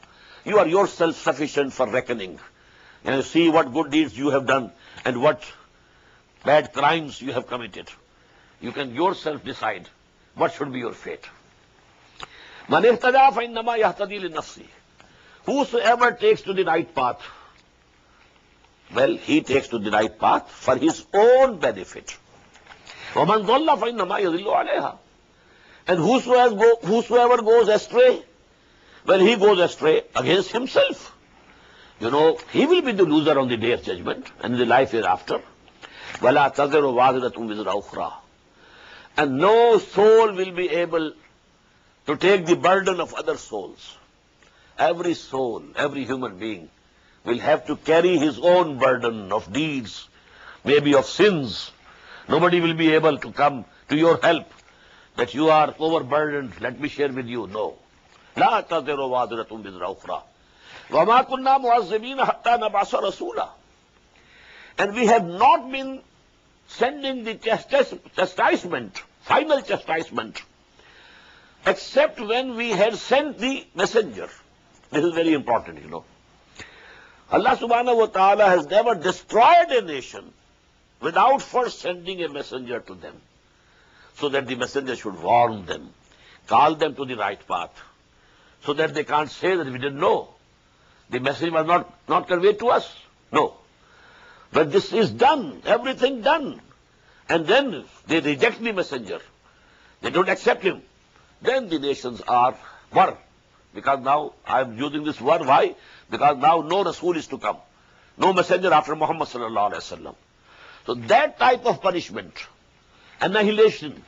You are yourself sufficient for reckoning. And see what good deeds you have done and what bad crimes you have committed. You can yourself decide what should be your fate. مَنِ اهْتَدَى فَإِنَّمَا يَهْتَدِي لِنَفْسِهِ. Whosoever takes to the right path, well, he takes to the right path for his own benefit. وَمَنْ ضَلَّ فَإِنَّمَا يَضِلُّ عَلَيْهَا. And whosoever goes astray, well, he goes astray against himself. He will be the loser on the day of judgment and in the life hereafter. وَلَا تَزِرُ وَازِرَةٌ وِزْرَ أُخْرَى. And no soul will be able to take the burden of other souls. Every soul, every human being will have to carry his own burden of deeds, maybe of sins. Nobody will be able to come to your help that you are overburdened, let me share with you. No. لَا تَزِرُ وَازِرَةٌ وِزْرَ أُخْرَى. وَمَا كُنَّا مُعَذِّبِينَ حَتَّى نَبْعَثَ رَسُولًا. And we have not been sending the chastisement, final chastisement, except when we had sent the messenger. This is very important, Allah subhanahu wa ta'ala has never destroyed a nation without first sending a messenger to them, so that the messenger should warn them, call them to the right path, so that they can't say that we didn't know. The message was not conveyed to us. No. But this is done, everything done. And then they reject the messenger. They don't accept him. Then the nations are war. Because now I am using this word. Why? Because now no Rasul is to come. No messenger after Muhammad sallallahu alaihi wasallam. So that type of punishment, annihilation,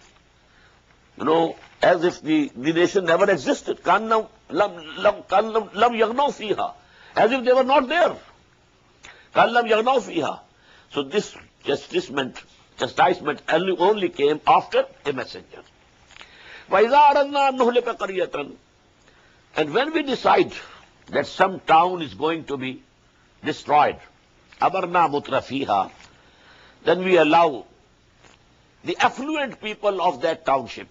as if the nation never existed. lam yagnaw fiha. As if they were not there. lam yagnaw fiha. So this chastisement only came after a messenger. وَإِذَا أَرَدْنَا أَن نُهْلِكَ قَرْيَةً. And when we decide that some town is going to be destroyed, أَمَرْنَا مُتْرَفِيهَا, then we allow the affluent people of that township,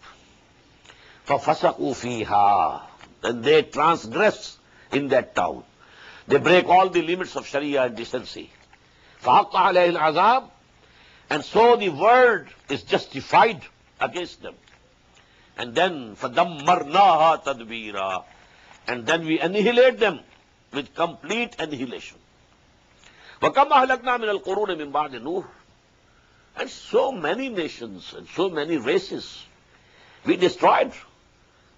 فَفَسَقُوا فِيهَا, and they transgress in that town. They break all the limits of Sharia and decency. فَحَقَّ عَلَيْهِ الْعَذَابِ, And so the world is justified against them. And then فَدَمَّرْنَاهَا تَدْبِيرًا. And then we annihilate them with complete annihilation. وَكَمْ أَهْلَكْنَا مِنَ الْقُرُونِ مِنْ بَعْدِ نُوحٍ. And so many nations and so many races we destroyed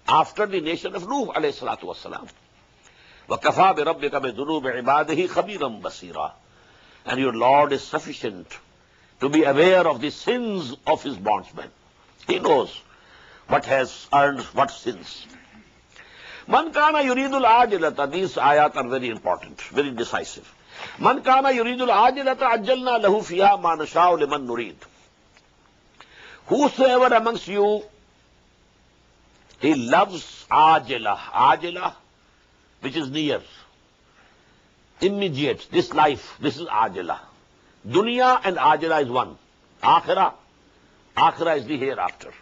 after the nation of Nuh alayhi salatu wassalam. وَكَفَى بِرَبِّكَ بِذُنُوبِ عِبَادِهِ خَبِيرًا بَصِيرًا. And your Lord is sufficient to be aware of the sins of his bondsmen. He knows what has earned what sins. Man kana yuridul ajilata. These ayat are very important, very decisive. Man kana yuridul ajilata ajjalna lahu fiha ma nasha'u liman nurid. Whosoever amongst you he loves ajila, ajila, which is near, immediate, this life, this is ajila. Dunya and ajila is one. Akhirah, akhirah is the hereafter.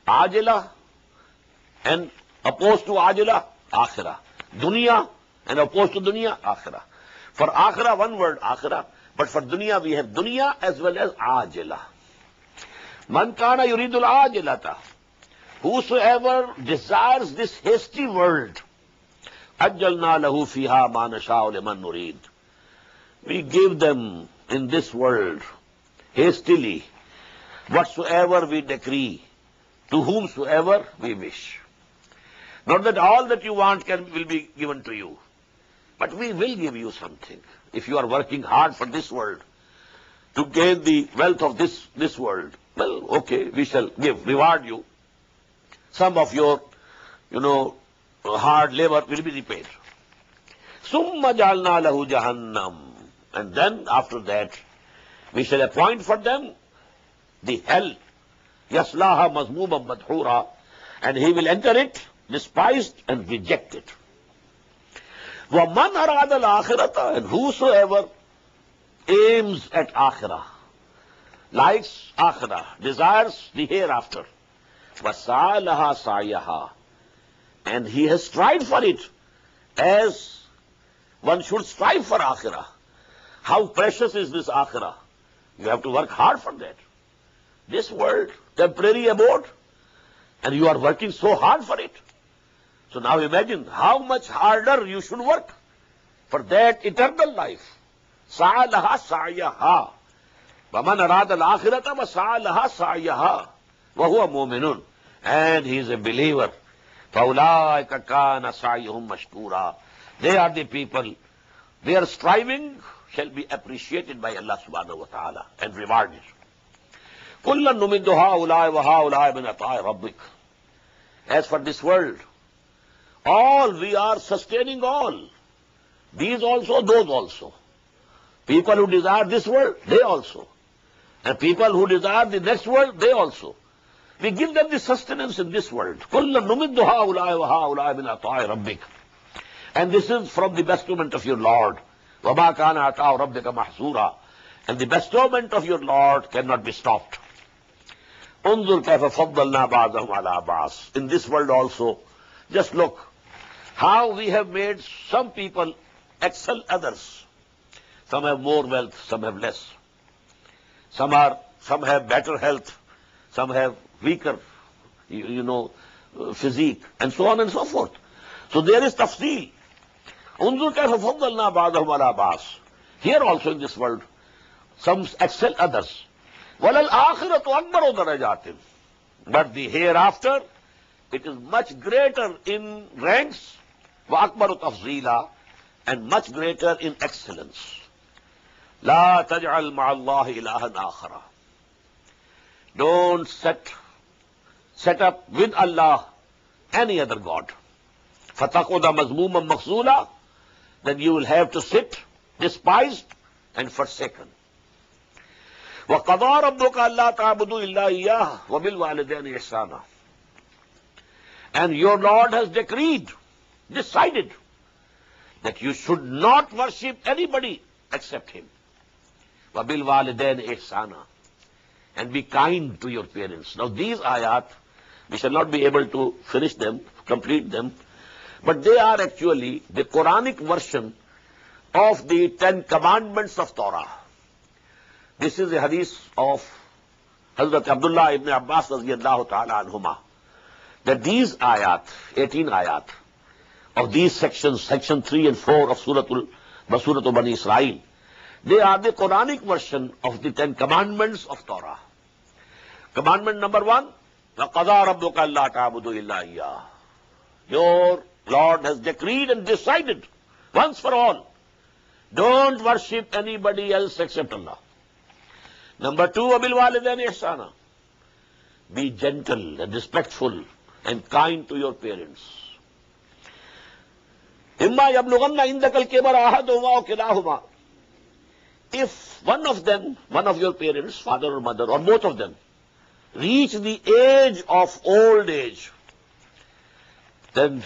Ajila and opposed to ajila, akhirah. Dunya and opposed to dunya, akhirah. For akhirah, one word, akhirah. But for dunya, we have dunya as well as ajila. Man kana yuridul ajilata. Whosoever desires this hasty world, ajjalna lahu fiha ma nasha'u liman nurid. We give them in this world hastily whatsoever we decree to whomsoever we wish. Not that all that you want will be given to you, but we will give you something. If you are working hard for this world to gain the wealth of this world, well, okay, we shall reward you. Some of your, hard labor will be repaid. Summa ja'alna lahu jahannam. And then after that, we shall appoint for them the hell. Yaslaha mazmumam madhura. And he will enter it, despised and rejected. وَمَنْ أَرَادَ الْآخِرَةَ. And whosoever aims at akhirah, likes akhirah, desires the hereafter, وَسَعَى لَهَا سَعْيَهَا. And he has strived for it as one should strive for akhirah. How precious is this akhirah? You have to work hard for that. This world, temporary abode, and you are working so hard for it. So now imagine how much harder you should work for that eternal life. سَعَى لَهَا سَعْيَهَا. وَمَنْ أَرَادَ الْآخِرَةَ وَسَعَى لَهَا سَعْيَهَا وَهُوَ مُؤْمِنٌ. And he is a believer. فَأُولَٰئِكَ كَانَ سَعْيُهُمْ مَشْكُورًا. They are the people. Their striving shall be appreciated by Allah subhanahu wa ta'ala and rewarded. كُلًّا نُمِدُّ هَؤُلَاءِ وَهَؤُلَاءِ مِنْ عَطَاءِ رَبِّكَ. As for this world, all we are sustaining all. These also, those also. People who desire this world, they also. And people who desire the next world, they also. We give them the sustenance in this world. كُلًّا نُمِدُّ هَؤُلَاءِ وَهَؤُلَاءِ مِنْ عَطَاءِ رَبِّكَ. And this is from the bestowment of your Lord. وَمَا كَانَ عَطَاءُ رَبِّكَ مَحْصُورًا. And the bestowment of your Lord cannot be stopped. انظر كيف فضلنا بعضهم على بعض. In this world also, just look how we have made some people excel others. Some have more wealth, some have less. Some have better health, some have weaker, physique, and so on and so forth. So there is tafsil. انظر كيف فضلنا بعضهم على بعض. Here also in this world, some excel others. وَلَلْآخِرَةُ أَكْبَرُ دَرَجَاتٍ. But the hereafter, it is much greater in ranks, وَأَكْبَرُ تَفْضِيلًا, and much greater in excellence. لَا تَجْعَلْ مَعَ اللَّهِ إِلَهًا آخَرَ. Don't set up with Allah any other God. فَتَقُدَ مَذْمُومًا مَخْزُولًا. Then you will have to sit despised and forsaken. وَقَضَىٰ رَبُّكَ أَلَّا تَعْبُدُوا إِلَّا إِيَّاهُ وَبِالْوَالِدَيْنِ إِحْسَانًا. And your Lord has decided that you should not worship anybody except Him. وَبِالْوَالِدَيْنِ إِحْسَانًا. And be kind to your parents. Now these ayat, we shall not be able to finish them, complete them, but they are actually the Quranic version of the 10 commandments of Torah. This is the hadith of Hazrat Abdullah ibn Abbas radiyallahu ta'ala anhuma, that these ayat, 18 ayat, of these sections, section 3 and 4 of Surah Bani Israel, they are the Quranic version of the 10 commandments of Torah. Commandment number 1, وَقَضَى رَبُّكَ أَلَّا تَعْبُدُوا إِلَّا إِيَّاهُ. Your Lord has decreed and decided, once for all, don't worship anybody else except Allah. Number 2, وَبِالْوَالِدَيْنِ إِحْسَانًا. Be gentle and respectful and kind to your parents. إِمَّا يَبْلُغَنَّ عِنْدَكَ الْكِبَرَ أَحَدُهُمَا أَوْ كِلَاهُمَا. If one of them, one of your parents, father or mother, or both of them, reach the age of old age, then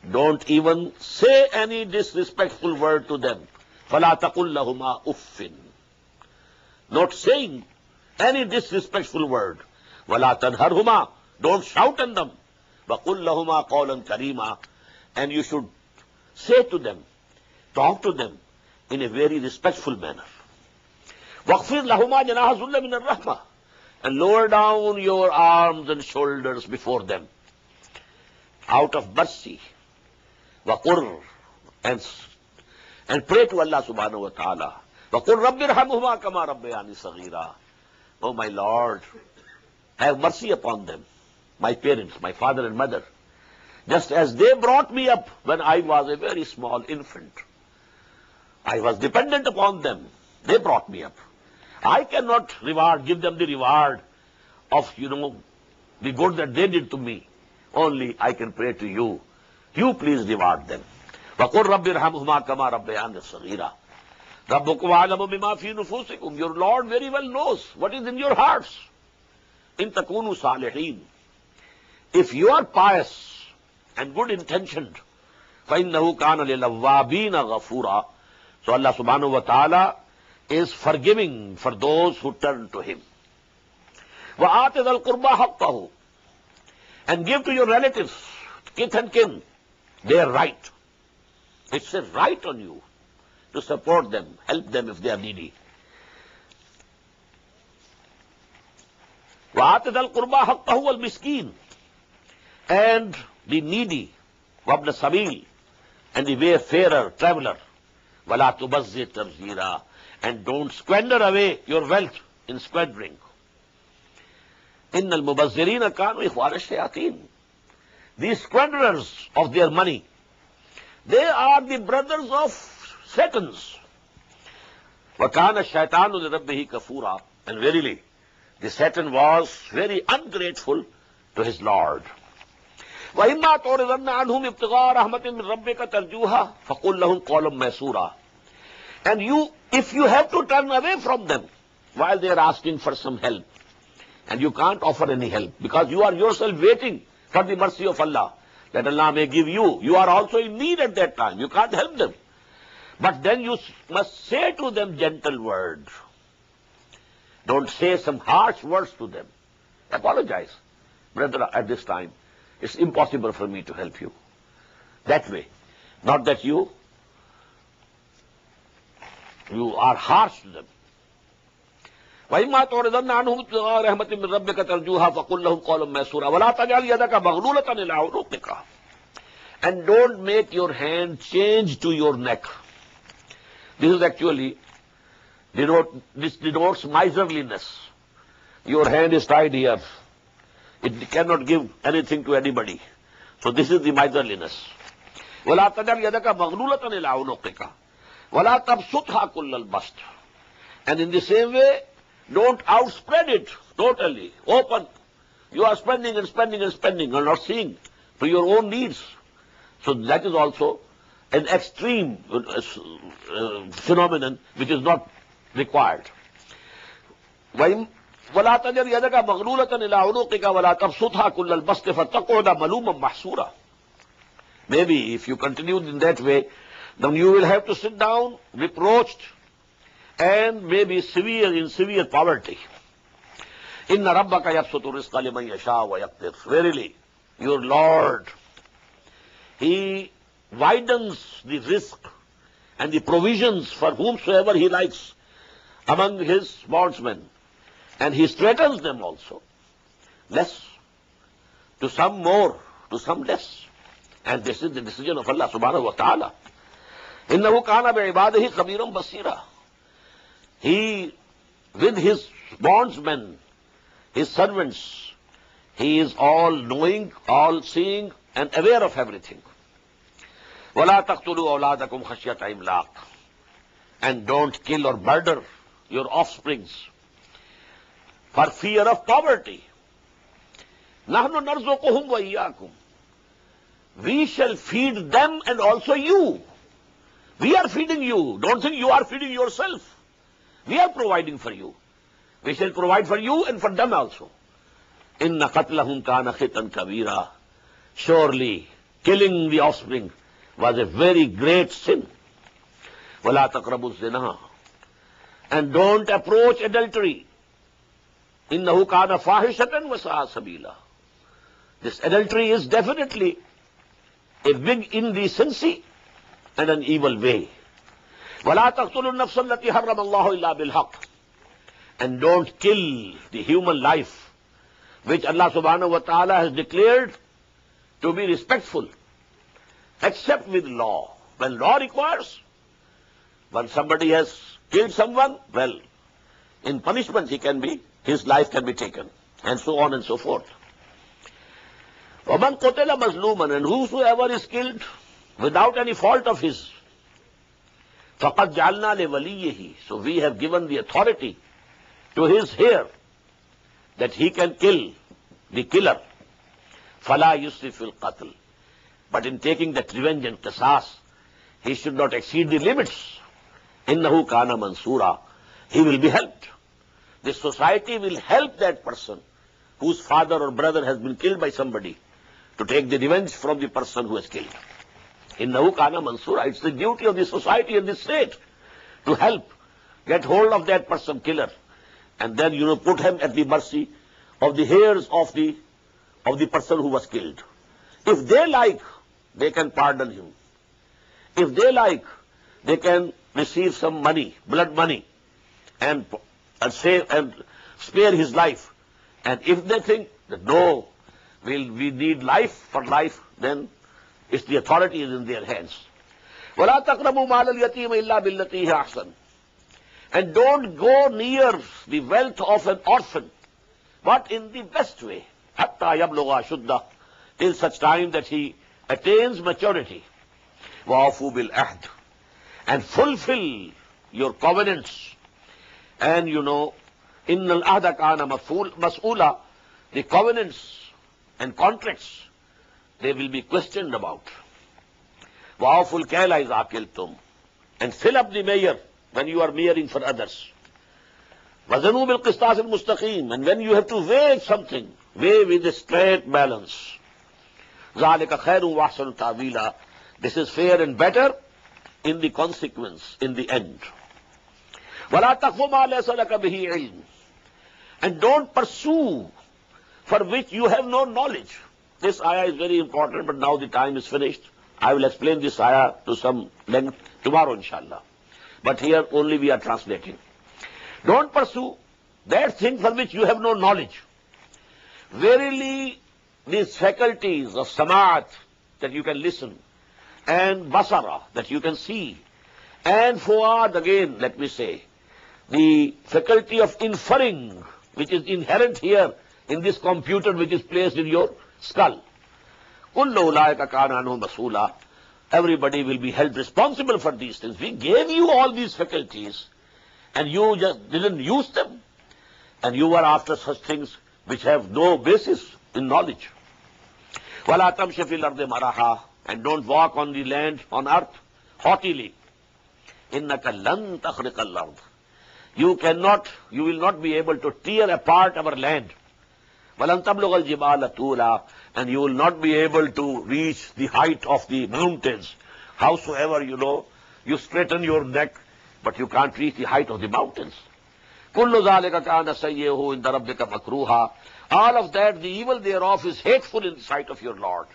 don't even say any disrespectful word to them. فَلَا تَقُلْ لَهُمَا أُفٍّ. Not saying any disrespectful word. وَلَا تَنْهَرْهُمَا. Don't shout at them. وَقُلْ لَهُمَا قَوْلًا كَرِيمًا. And you should say to them, talk to them in a very respectful manner. وَاخْفِضْ لَهُمَا جَنَاحَ الذُّلِّ مِنَ الرَّحْمَةِ. And lower down your arms and shoulders before them, out of mercy. وَقُرْ. And pray to Allah subhanahu wa ta'ala. وَقُلْ رَبِّ ارْحَمْهُمَا كَمَا رَبَّيَانِي صَغِيرًا. Oh my Lord, have mercy upon them, my parents, my father and mother, just as they brought me up when I was a very small infant. I was dependent upon them. They brought me up. I cannot give them the reward of, the good that they did to me. Only I can pray to you. You please reward them. وَقُلْ رَبِّ ارْحَمْهُمَا كَمَا رَبَّيَانِي صَغِيرًا. رَبُّكُمْ أَعْلَمُ بِمَا فِي نُفُوسِكُمْ. Your Lord very well knows what is in your hearts. إِن تَكُونُوا صَالِحِينَ. If you are pious and good intentioned, فَإِنَّهُ كَانَ لِلْأَوَّابِينَ غَفُورًا. So Allah subhanahu wa ta'ala is forgiving for those who turn to Him. وَآتِ ذَا الْقُرْبَى حَقَّهُ. And give to your relatives, kith and kin, their right. It's a right on you to support them, help them if they are needy. وَآتِ ذَا الْقُرْبَى حَقَّهُ وَالْمِسْكِينَ. And the needy, وَابْنَ السَّبِيلِ, and the wayfarer, traveler. وَلَا تُبَذِّرْ تَبْذِيرًا. And don't squander away your wealth in squandering. إِنَّ الْمُبَذِّرِينَ كَانُوا إِخْوَانَ الشَّيَاطِينَ. These squanderers of their money, they are the brothers of Satans. وَكَانَ الشَّيْطَانُ لِرَبِّهِ كَفُورًا. And verily, the Satan was very ungrateful to his Lord. وَإِمَّا تُعْرِضَنَّ عَنْهُمْ ابْتِغَاءَ رَحْمَةٍ مِّن رَّبِّكَ تَرْجُوهَا فَقُلْ لَهُمْ قَوْلًا مَيْسُورًا. And if you have to turn away from them while they are asking for some help, and you can't offer any help because you are yourself waiting for the mercy of Allah, that Allah may give you. You are also in need at that time. You can't help them. But then you must say to them gentle words. Don't say some harsh words to them. Apologize. Brother, at this time, it's impossible for me to help you. That way. Not that you are harsh to them. وَإِمَّا تُعْرِضَنَّ عَنْهُمْ ابْتِغَاءَ رَحْمَةٍ مِّن رَّبِّكَ تَرْجُوهَا فَقُلْ لَهُمْ قَوْلًا مَيْسُورًا وَلَا تَجْعَلْ يَدَكَ مَغْلُولَةً إِلَىٰ عُنُقِكَ. And don't make your hand change to your neck. This is actually this denotes miserliness. Your hand is tied here. It cannot give anything to anybody. So this is the miserliness. وَلَا تَجْعَلْ يَدَكَ مَغْلُولَةً إِلَىٰ عُنُقِكَ وَلَا تَبْسُطْهَا كُلَّ الْبَسْطِ. And in the same way, don't outspread it totally, open. You are spending and spending and spending and not seeing to your own needs. So that is also an extreme phenomenon which is not required. وَلَا تَجْعَلْ يَدَكَ مَغْلُولَةً إِلَىٰ عُنُقِكَ وَلَا تَبْسُطْهَا كُلَّ الْبَسْطِ فَتَقْعُدَ مَلُومًا مَحْسُورًا. Maybe if you continue in that way, then you will have to sit down reproached and maybe in severe poverty. إِنَّ رَبَّكَ يَبْسُطُ الرِّزْقَ لِمَن يَشَاءُ وَيَقْدِرُ. Verily, your Lord, He widens the risk and the provisions for whomsoever He likes. among his bondsmen, and he straightens them also. Less, to some more, to some less. And this is the decision of Allah subhanahu wa ta'ala. إِنَّهُ كَانَ بِعِبَادِهِ خَبِيرًا بَصِيرًا. He, with his bondsmen, his servants, he is all knowing, all seeing, and aware of everything. وَلَا تَقْتُلُوا أَوْلَادَكُمْ خَشْيَةَ إِمْلَاقٍ. And don't kill or murder your offsprings for fear of poverty. نَحْنُ نَرْزُقُهُمْ وَإِيَّاكُمْ. We shall feed them and also you. We are feeding you. Don't think you are feeding yourself. We are providing for you. We shall provide for you and for them also. إِنَّ قَتْلَهُمْ كَانَ خِطًا كَبِيرًا. Surely, killing the offspring was a very great sin. وَلَا تَقْرَبُوا الزِّنَا. And don't approach adultery. إِنَّهُ كَانَ فَاحِشَةً وَسَاءَ سَبِيلًا. This adultery is definitely a big indecency and an evil way. وَلَا تَقْتُلُوا النَّفْسَ الَّتِي حَرَّمَ اللَّهُ إِلَّا بِالْحَقِّ. And don't kill the human life which Allah subhanahu wa ta'ala has declared to be respectful, except with law. When law requires, when somebody has killed someone, well, in punishment his life can be taken, and so on and so forth. وَمَنْ قُتِلَ مَظْلُومًا. And whosoever is killed without any fault of his, فَقَدْ جَعَلْنَا لِوَلِيِّهِ. So we have given the authority to his heir that he can kill the killer. فَلَا يُسْرِفْ فِي الْقَتْلِ. But in taking that revenge and qisas, he should not exceed the limits. إِنَّهُ كَانَ مَنْصُورًا. He will be helped. The society will help that person whose father or brother has been killed by somebody to take the revenge from the person who has killed. إِنَّهُ كَانَ مَنْصُورًا. It's the duty of the society and the state to help get hold of that person killer, and then put him at the mercy of the heirs of the person who was killed. If they like, they can pardon him. If they like, they can receive some money, blood money, and save and spare his life. And if they think that no, we need life for life, then it's the authority is in their hands. وَلَا تَقْرَبُوا مَالَ الْيَتِيمِ إِلَّا بِالَّتِي هِيَ أَحْسَنُ. And don't go near the wealth of an orphan, but in the best way. حَتَّى يَبْلُغَ أَشُدَّهُ. Till such time that he attains maturity. وَأَوْفُوا بِالْعَهْدِ. And fulfill your covenants. And إِنَّ الْعَهْدَ كَانَ مَسْئُولًا. The covenants and contracts, they will be questioned about. وَأَوْفُوا الْكَيْلَ إِذَا كِلْتُمْ. And fill up the measure when you are measuring for others. وَزَنُوا بِالْقِسْطَاسِ الْمُسْتَقِيمِ. And when you have to weigh something, weigh with a straight balance. ذَلِكَ خَيْرٌ وَأَحْسَنُ تَأْوِيلًا. This is fair and better in the consequence, in the end. وَلَا تَقْفُ مَا لَيْسَ لَكَ بِهِ عِلْمٌ. And don't pursue for which you have no knowledge. This ayah is very important, but now the time is finished. I will explain this ayah to some length tomorrow, inshallah. But here only we are translating. Don't pursue that thing for which you have no knowledge. Verily, these faculties of sama'at, that you can listen, and basara, that you can see, and fuad, again, let me say, the faculty of inferring, which is inherent here in this computer which is placed in your skull. كُلُّ أُولَٰئِكَ كَانَ عَنْهُ مَسْئُولًا. Everybody will be held responsible for these things. We gave you all these faculties, and you just didn't use them, and you were after such things which have no basis in knowledge. وَلَا تَمْشِ فِي الْأَرْضِ مَرَحًا. And don't walk on the land, on earth, haughtily. إِنَّكَ لَن تَخْرِقَ الْأَرْضِ. You will not be able to tear apart our land. وَلَن تَبْلُغَ الْجِبَالَ طُولًا. And you will not be able to reach the height of the mountains. Howsoever, you straighten your neck, but you can't reach the height of the mountains. كُلُّ ذَلِكَ كَانَ سَيِّئُهُ عِندَ رَبِّكَ مَكْرُوهًا. All of that, the evil thereof, is hateful in the sight of your Lord.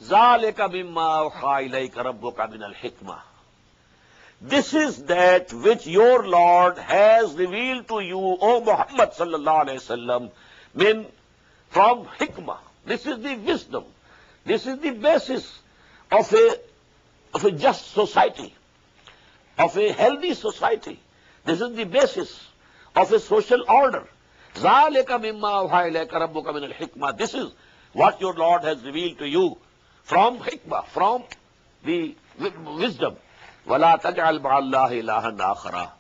ذَلِكَ مِمَّا أَوْحَىٰ إِلَيْكَ رَبُّكَ مِنَ الْحِكْمَةِ. This is that which your Lord has revealed to you, O Muhammad sallallahu alayhi wasallam, from hikmah. This is the wisdom. This is the basis of a just society, of a healthy society. This is the basis of a social order. ذَلِكَ مِمَّا أَوْحَىٰ إِلَيْكَ رَبُّكَ مِنَ الْحِكْمَةِ. This is what your Lord has revealed to you from hikmah, from the wisdom. وَلَا تَجْعَلْ مَعَ اللَّهِ إِلَٰهًا آخَرَ.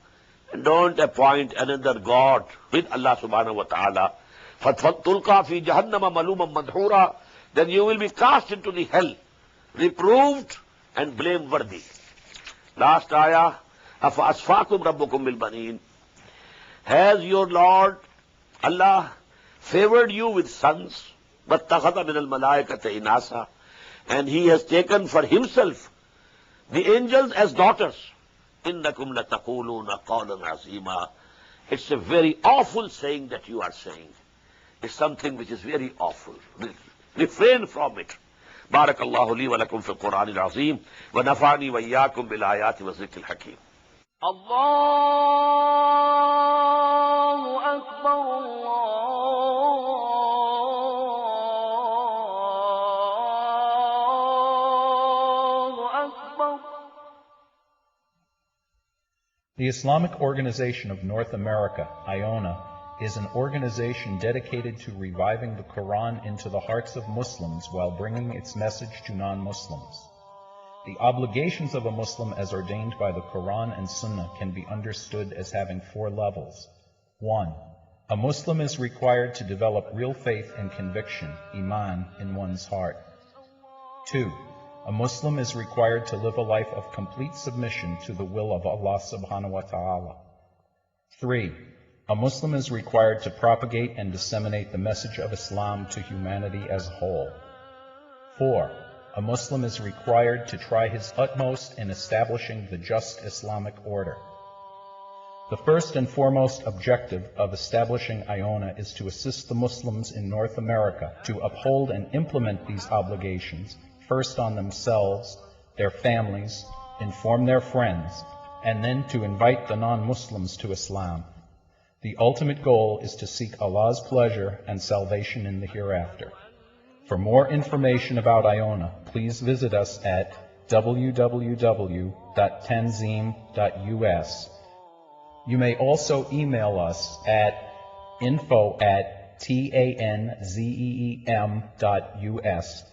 And don't appoint another God with Allah subhanahu wa ta'ala. فَتُلْقَى فِي جَهَنَّمَ مَلُومًا مَدْحُورًا. Then you will be cast into the hell, reproved and blameworthy. Last ayah, أَفَأَصْفَاكُمْ رَبُّكُمْ بِالْبَنِينَ. Has your Lord, Allah, favored you with sons? وَاتَّخَذَ مِنَ الْمَلَائِكَةِ إِنَاثًا. And He has taken for Himself the angels as daughters. إِنَّكُمْ لَتَقُولُونَ قَوْلًا عَظِيمًا. It's a very awful saying that you are saying. It's something which is very awful. Refrain from it. بارك الله لي ولكم في القرآن العظيم ونفعني وإياكم بالآيات والذكر الحكيم. الله أكبر الله أكبر. The Islamic Organization of North America, IONA, is an organization dedicated to reviving the Quran into the hearts of Muslims while bringing its message to non-Muslims. The obligations of a Muslim as ordained by the Quran and Sunnah can be understood as having 4 levels. 1. A Muslim is required to develop real faith and conviction, iman, in one's heart. 2. A Muslim is required to live a life of complete submission to the will of Allah subhanahu wa ta'ala. 3. A Muslim is required to propagate and disseminate the message of Islam to humanity as a whole. 4. A Muslim is required to try his utmost in establishing the just Islamic order. The first and foremost objective of establishing IONA is to assist the Muslims in North America to uphold and implement these obligations, first on themselves, their families, inform their friends, and then to invite the non-Muslims to Islam. The ultimate goal is to seek Allah's pleasure and salvation in the hereafter. For more information about IONA, please visit us at www.tanzeem.us. You may also email us at info@tanzeem.us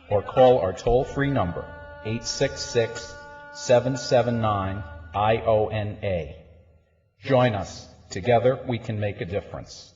or call our toll-free number 866-779-IONA. Join us. Together we can make a difference.